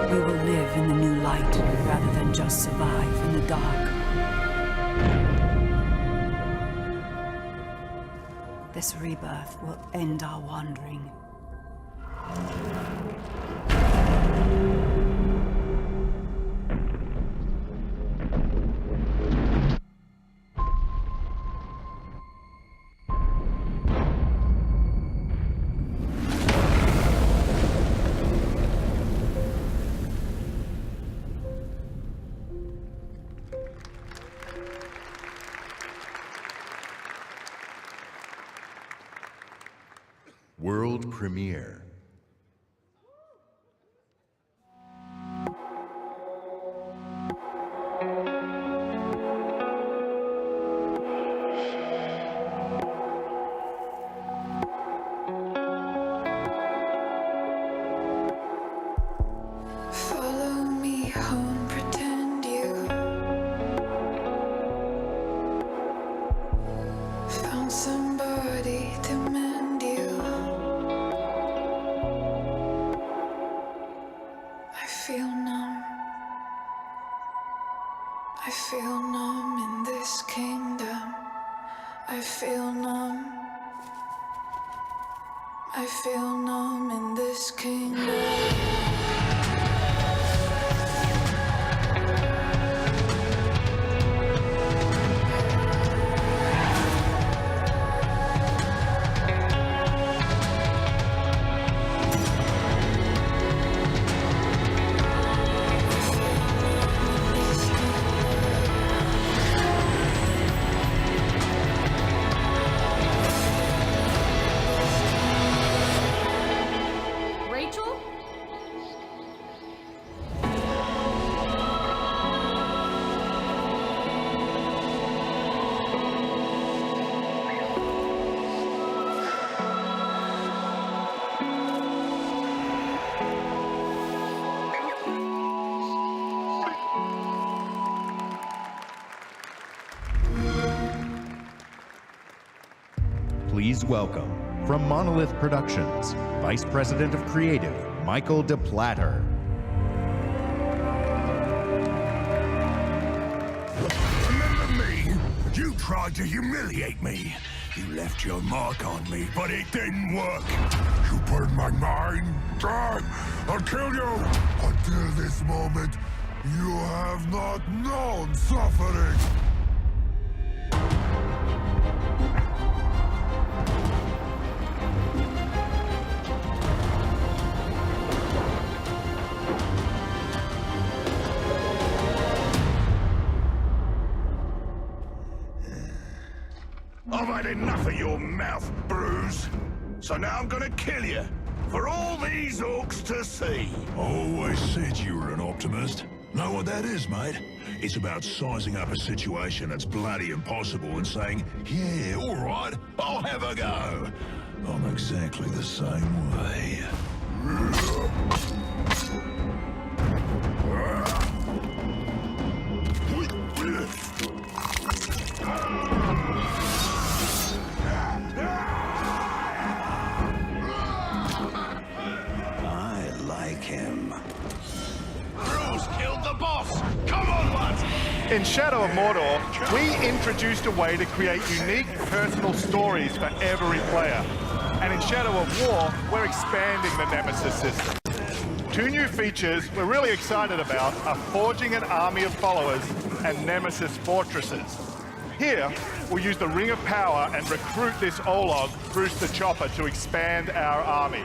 We will live in the new light rather than just survive in the dark. This rebirth will end our wandering.
World premiere.
Follow me home, pretend you found somebody to mend you. I feel numb. I feel numb in this kingdom. I feel numb. I feel numb in this kingdom.
Rachel?
Please welcome, from Monolith Productions, Vice President of Creative, Michael DePlatter.
Remember me? You tried to humiliate me. You left your mark on me, but it didn't work. You burned my mind. I'll kill you. Until this moment, You have not known suffering! I've had enough of your mouth, Bruce. So now I'm gonna kill you. For all these orcs to see.
Always said you were an optimist. Know what that is, mate? It's about sizing up a situation that's bloody impossible and saying, yeah, all right, I'll have a go. I'm exactly the same way.
I like him.
Bruce killed the boss! Come on, lads!
In Shadow of Mordor, we introduced a way to create unique personal stories for every player. And in Shadow of War, we're expanding the Nemesis system. 2 new features we're really excited about are forging an army of followers and Nemesis fortresses. Here, we'll use the Ring of Power and recruit this Olog, Bruce the Chopper, to expand our army.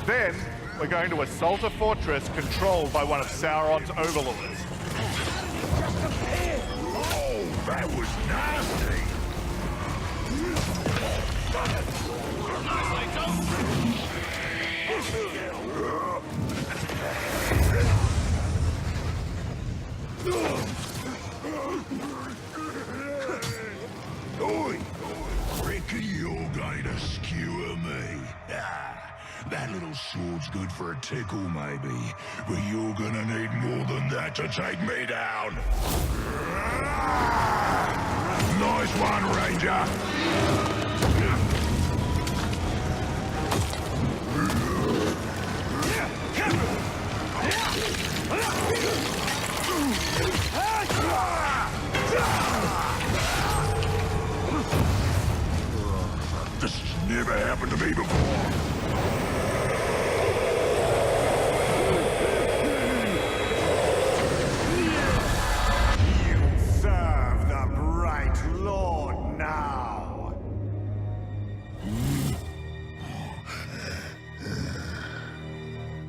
Then, we're going to assault a fortress controlled by one of Sauron's overlords.
Oh, that was nasty!
Oi! Reckon you're going to skewer me? That little sword's good for a tickle, maybe. But you're gonna need more than that to take me down. Nice one, Ranger! This has never happened to me before.
You serve the Bright Lord now.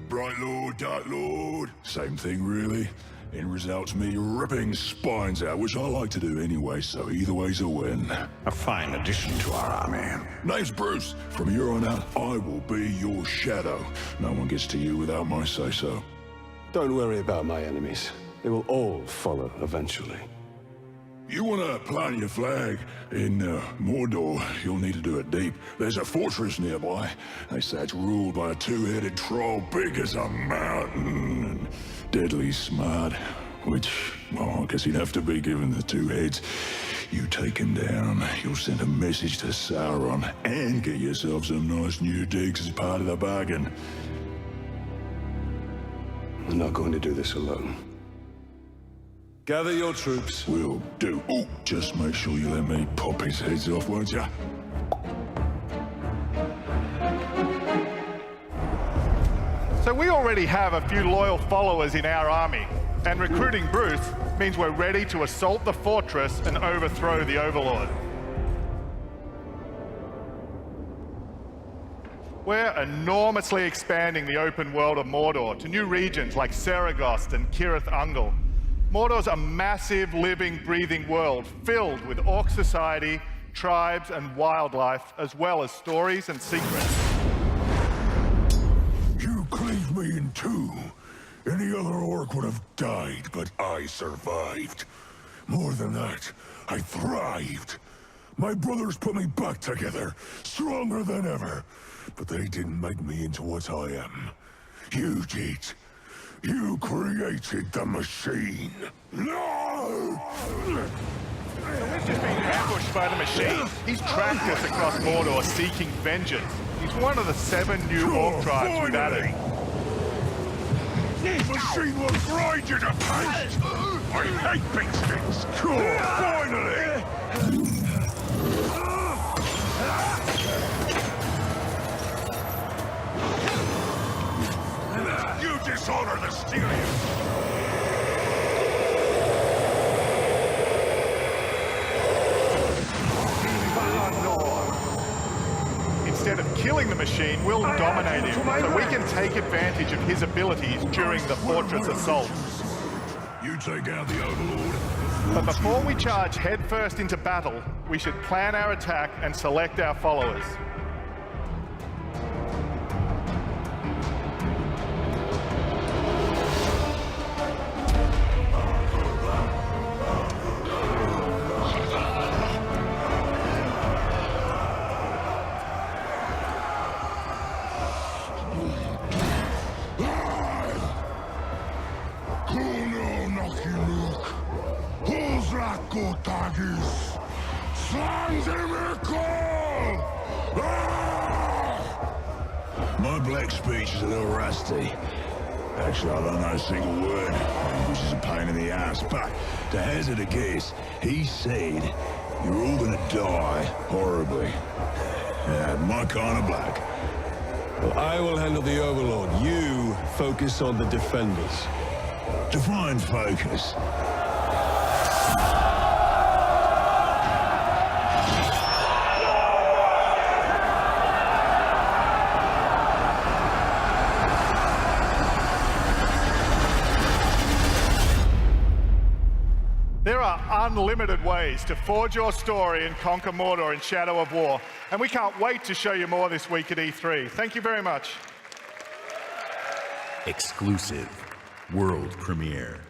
Bright Lord, Dark Lord. Same thing, really. End result's me ripping spines out, which I like to do anyway, so either way's a win.
A fine addition to our army.
Name's Bruce. From here on out, I will be your shadow. No one gets to you without my say-so.
Don't worry about my enemies. They will all follow eventually.
You want to plant your flag in Mordor, you'll need to do it deep. There's a fortress nearby. They say it's ruled by a 2-headed troll big as a mountain and deadly smart. Which, well, I guess he'd have to be given the 2 heads. You take him down, you'll send a message to Sauron and get yourself some nice new digs as part of the bargain.
I'm not going to do this alone. Gather your troops.
Will do. Oh, just make sure you let me pop his heads off, won't ya?
So we already have a few loyal followers in our army, and recruiting Bruce means we're ready to assault the fortress and overthrow the Overlord. We're enormously expanding the open world of Mordor to new regions like Saragost and Cirith Ungol. Mordor's a massive, living, breathing world filled with orc society, tribes, and wildlife, as well as stories and secrets.
You cleaved me in 2. Any other orc would have died, but I survived. More than that, I thrived. My brothers put me back together, stronger than ever. But they didn't make me into what I am. You did. You created the machine. No!
We've just been ambushed by the machine. He's tracked us across Mordor seeking vengeance. He's one of the 7 new orc tribes we've added.
This machine will grind you to paste! I hate big sticks! Cool, finally! You dishonor the Styrians!
killing the machine will dominate him, so we can take advantage of his abilities during the fortress assault.
You take out the Overlord.
But before we charge headfirst into battle, we should plan our attack and select our followers.
My black speech is a little rusty. Actually, I don't know a single word, which is a pain in the ass. But to hazard a guess, he said you're all gonna die horribly. Yeah, my kind of black.
Well, I will handle the Overlord. You focus on the defenders.
Define focus.
There are unlimited ways to forge your story and conquer Mordor in Shadow of War, and we can't wait to show you more this week at E3. Thank you very much.
Exclusive world premiere.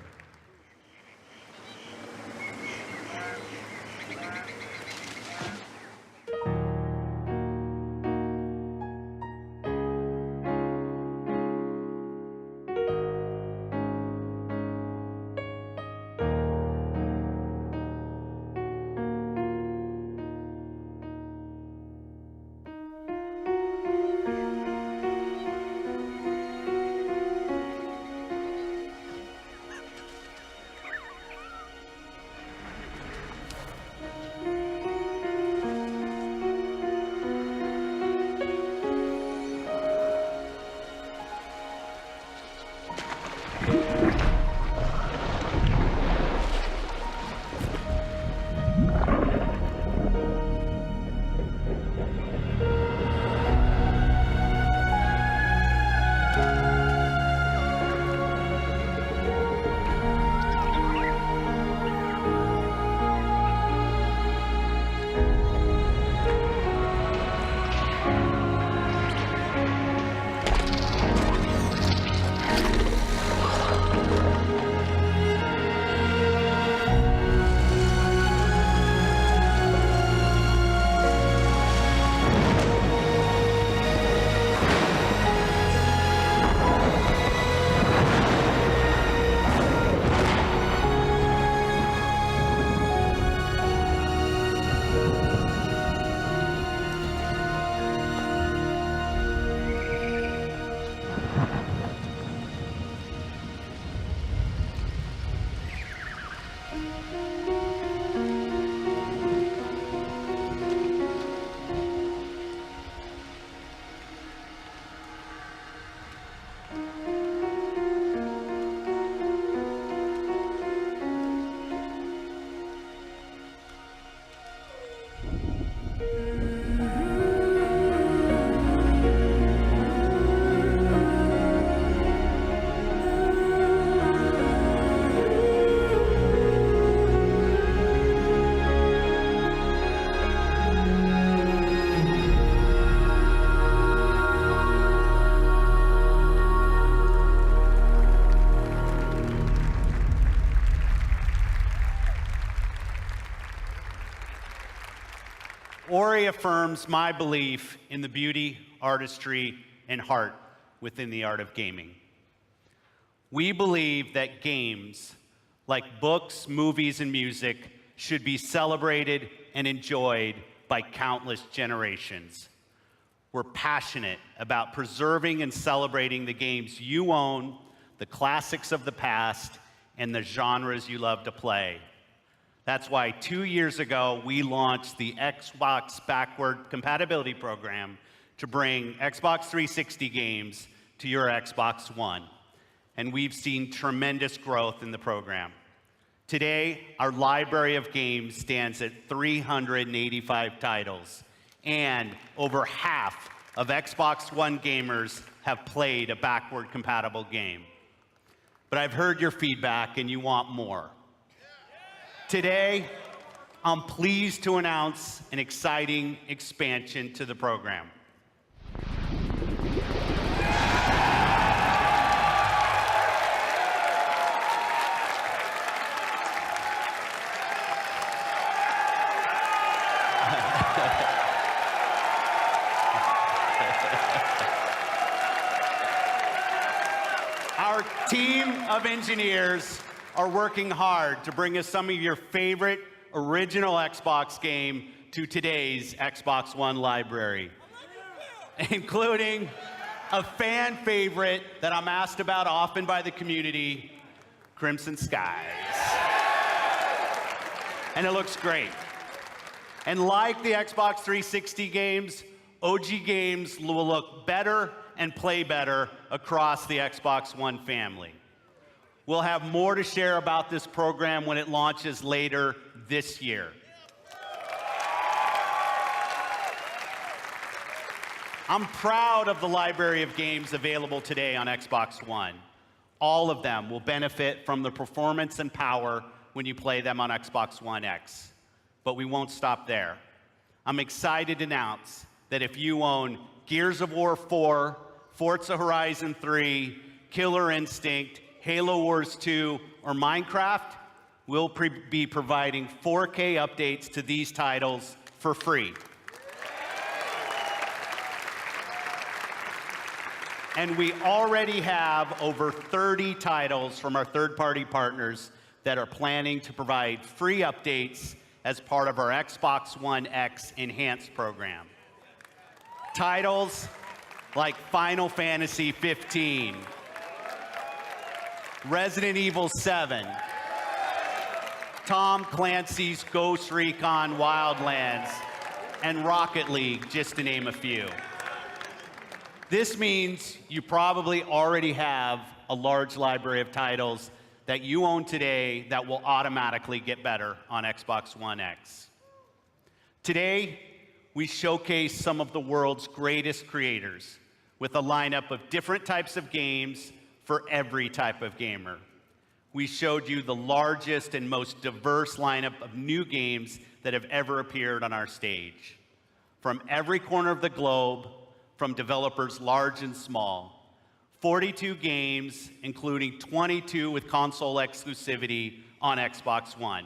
Ori affirms my belief in the beauty, artistry, and heart within the art of gaming. We believe that games, like books, movies, and music, should be celebrated and enjoyed by countless generations. We're passionate about preserving and celebrating the games you own, the classics of the past, and the genres you love to play. That's why 2 years ago, we launched the Xbox Backward Compatibility Program to bring Xbox 360 games to your Xbox One. And we've seen tremendous growth in the program. Today, our library of games stands at 385 titles, and over half of Xbox One gamers have played a backward-compatible game. But I've heard your feedback and you want more. Today, I'm pleased to announce an exciting expansion to the program. Our team of engineers are working hard to bring us some of your favorite original Xbox game to today's Xbox One library, including a fan favorite that I'm asked about often by the community, Crimson Skies. And it looks great. And like the Xbox 360 games, OG games will look better and play better across the Xbox One family. We'll have more to share about this program when it launches later this year. I'm proud of the library of games available today on Xbox One. All of them will benefit from the performance and power when you play them on Xbox One X. But we won't stop there. I'm excited to announce that if you own Gears of War 4, Forza Horizon 3, Killer Instinct, Halo Wars 2, or Minecraft, we'll be providing 4K updates to these titles for free. And we already have over 30 titles from our third-party partners that are planning to provide free updates as part of our Xbox One X Enhanced program. Titles like Final Fantasy 15, Resident Evil 7, Tom Clancy's Ghost Recon Wildlands, and Rocket League, just to name a few. This means you probably already have a large library of titles that you own today that will automatically get better on Xbox One X. Today, we showcase some of the world's greatest creators with a lineup of different types of games for every type of gamer. We showed you the largest and most diverse lineup of new games that have ever appeared on our stage. From every corner of the globe, from developers large and small, 42 games, including 22 with console exclusivity on Xbox One.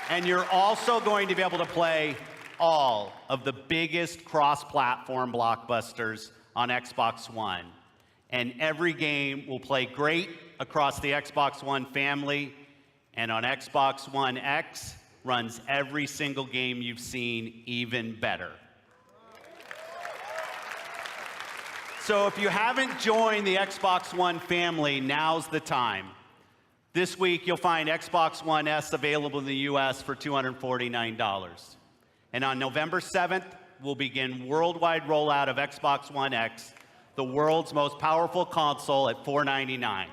And you're also going to be able to play all of the biggest cross-platform blockbusters on Xbox One. And every game will play great across the Xbox One family, and on Xbox One X runs every single game you've seen even better. So if you haven't joined the Xbox One family, now's the time. This week, you'll find Xbox One S available in the US for $249. And on November 7th, we'll begin worldwide rollout of Xbox One X, the world's most powerful console, at $499.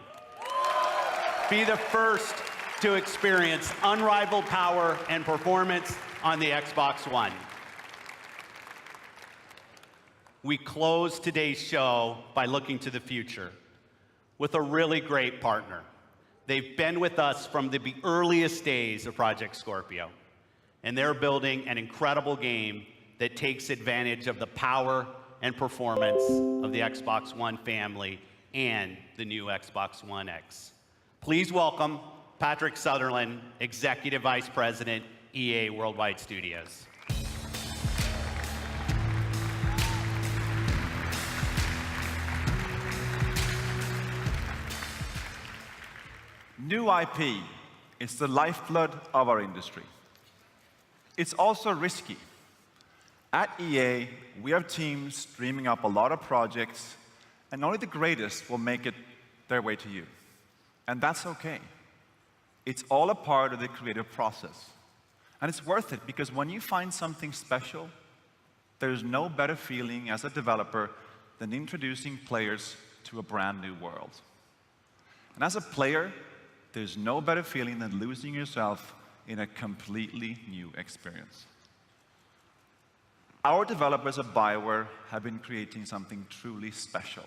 Be the first to experience unrivaled power and performance on the Xbox One. We close today's show by looking to the future with a really great partner. They've been with us from the earliest days of Project Scorpio, and they're building an incredible game that takes advantage of the power and performance of the Xbox One family and the new Xbox One X. Please welcome Patrick Sutherland, Executive Vice President, EA Worldwide Studios.
New IP is the lifeblood of our industry. It's also risky. At EA, we have teams dreaming up a lot of projects, and only the greatest will make it their way to you. And that's okay. It's all a part of the creative process. And it's worth it, because when you find something special, there's no better feeling as a developer than introducing players to a brand new world. And as a player, there's no better feeling than losing yourself in a completely new experience. Our developers at BioWare have been creating something truly special.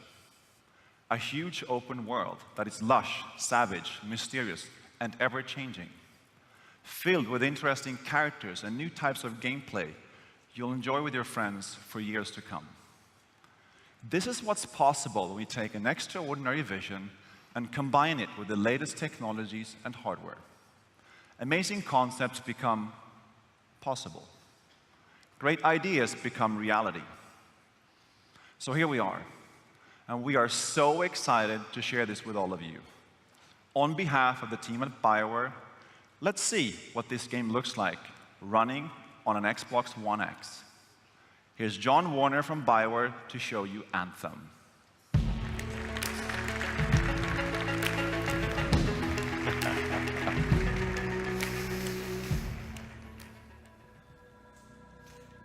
A huge open world that is lush, savage, mysterious, and ever-changing. Filled with interesting characters and new types of gameplay you'll enjoy with your friends for years to come. This is what's possible when we take an extraordinary vision and combine it with the latest technologies and hardware. Amazing concepts become possible. Great ideas become reality. So here we are, and we are so excited to share this with all of you. On behalf of the team at BioWare, let's see what this game looks like running on an Xbox One X. Here's John Warner from BioWare to show you Anthem.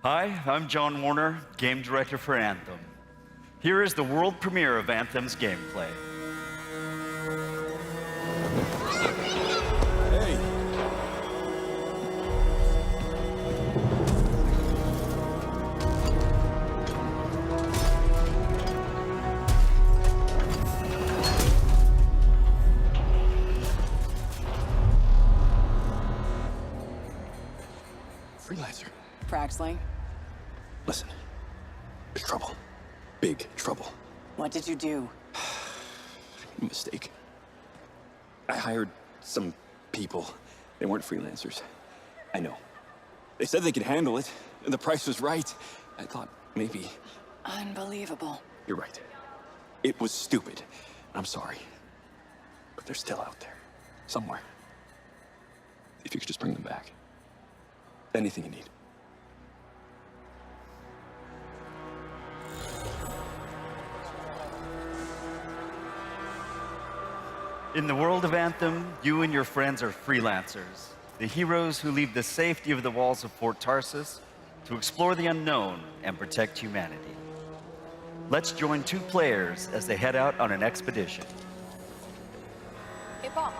Hi, I'm John Warner, game director for Anthem. Here is the world premiere of Anthem's gameplay.
Hey!
Freelancer.
Fraxley,
Listen, there's trouble. Big trouble.
what did you do?
Mistake. I hired some people. They weren't freelancers. I know. They said they could handle it, and the price was right. I thought maybe...
Unbelievable.
You're right. It was stupid. I'm sorry. But they're still out there. Somewhere. If you could just bring them back. Anything you need.
In the world of Anthem, you and your friends are freelancers, the heroes who leave the safety of the walls of Fort Tarsus to explore the unknown and protect humanity. Let's join two players as they head out on an expedition.
Hey, Paul.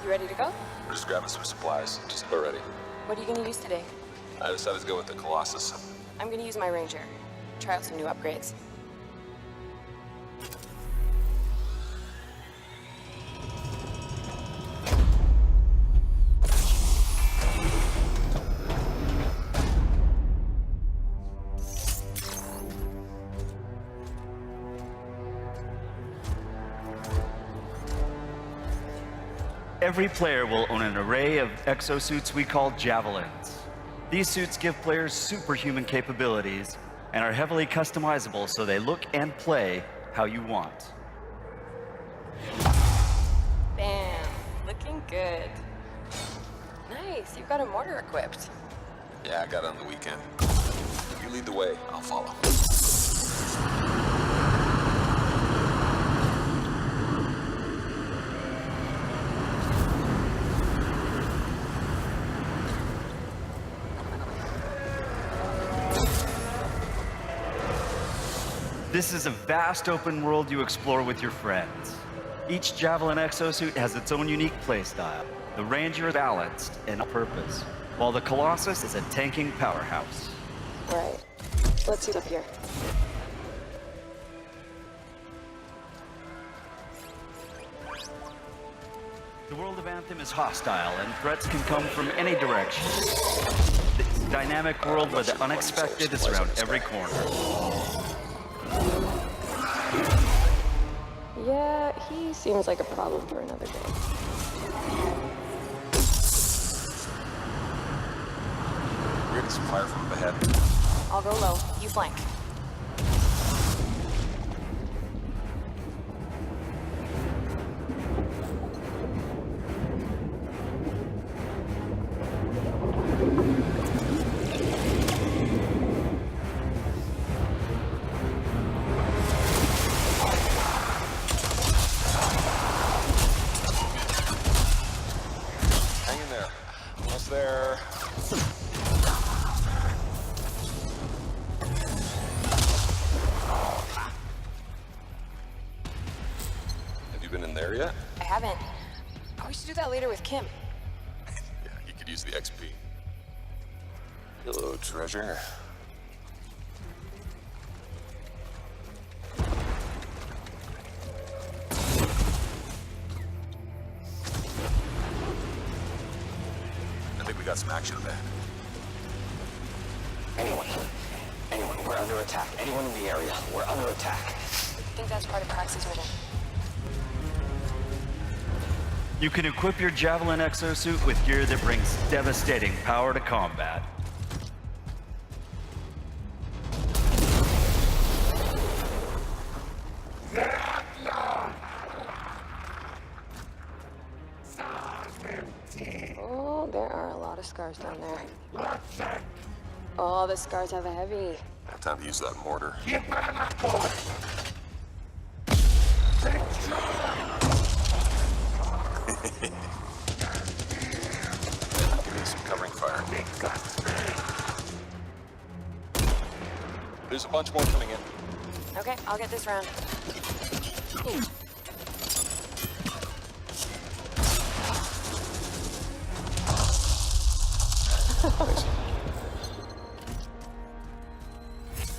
You ready to go?
We're just grabbing some supplies. Just about ready.
What are you going to use today?
I decided to go with the Colossus.
I'm going to use my Ranger. Try out some new upgrades.
Every player will own an array of exosuits we call Javelins. These suits give players superhuman capabilities and are heavily customizable so they look and play how you want.
Bam. Looking good. Nice. You've got a mortar equipped.
Yeah, I got it on the weekend. You lead the way, I'll follow.
This is a vast open world you explore with your friends. Each Javelin exosuit has its own unique playstyle. The Ranger is balanced and on purpose, while the Colossus is a tanking powerhouse.
Right. Let's see up here.
The world of Anthem is hostile, and threats can come from any direction. This dynamic world where the unexpected is around every corner.
Yeah, he seems like a problem for another day.
We're getting some fire from up ahead.
I'll go low. You flank.
Hang in there. Almost there. Have you been in there yet?
I haven't. We should do that later with Kim.
could use the XP. Hello, treasure. I think we got some action there.
Anyone, we're under attack. Anyone in the area, we're under attack.
I think that's part of Praxis' mission.
You can equip your Javelin exosuit with gear that brings devastating power to combat.
Oh, there are a lot of scars down there. Oh, the scars have a heavy.
Time to use that mortar. Give me some covering fire. There's a bunch more coming in.
Okay, I'll get this round.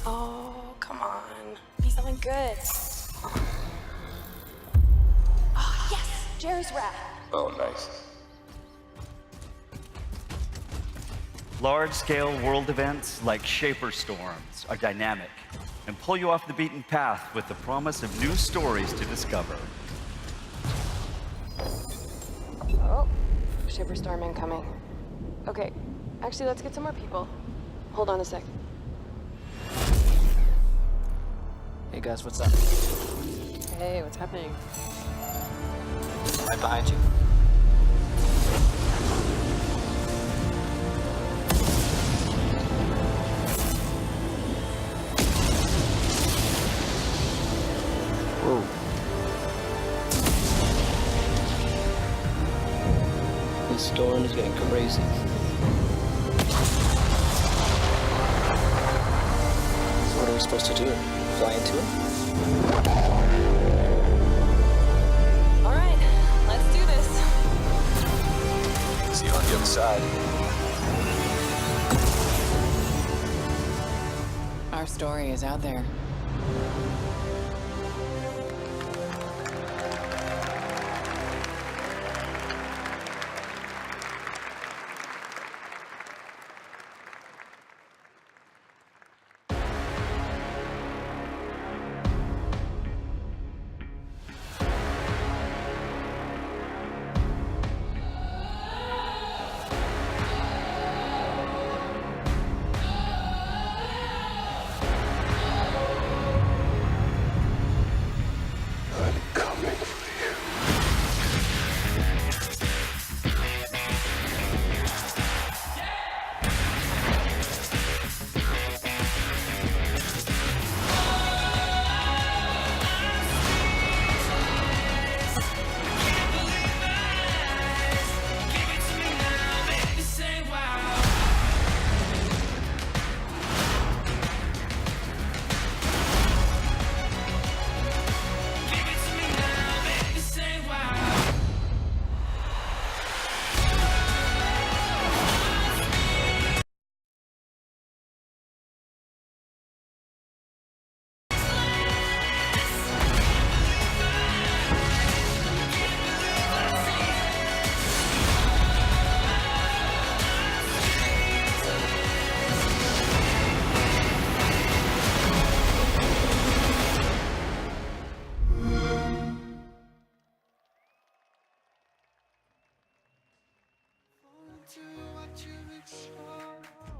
Oh, come on. Be something good. Oh, yes! Jerry's wrap.
Oh, nice.
Large-scale world events like Shaper Storms are dynamic and pull you off the beaten path with the promise of new stories to discover.
Oh, Shaper Storm incoming. Okay, actually, let's get some more people. Hold on a sec.
Hey guys, what's up?
Hey, what's happening?
Right behind you. Whoa. This storm is getting crazy. So what are we supposed to do? Fly into it?
All right, let's do this.
See you on the other side.
Our story is out there.
To what you explore.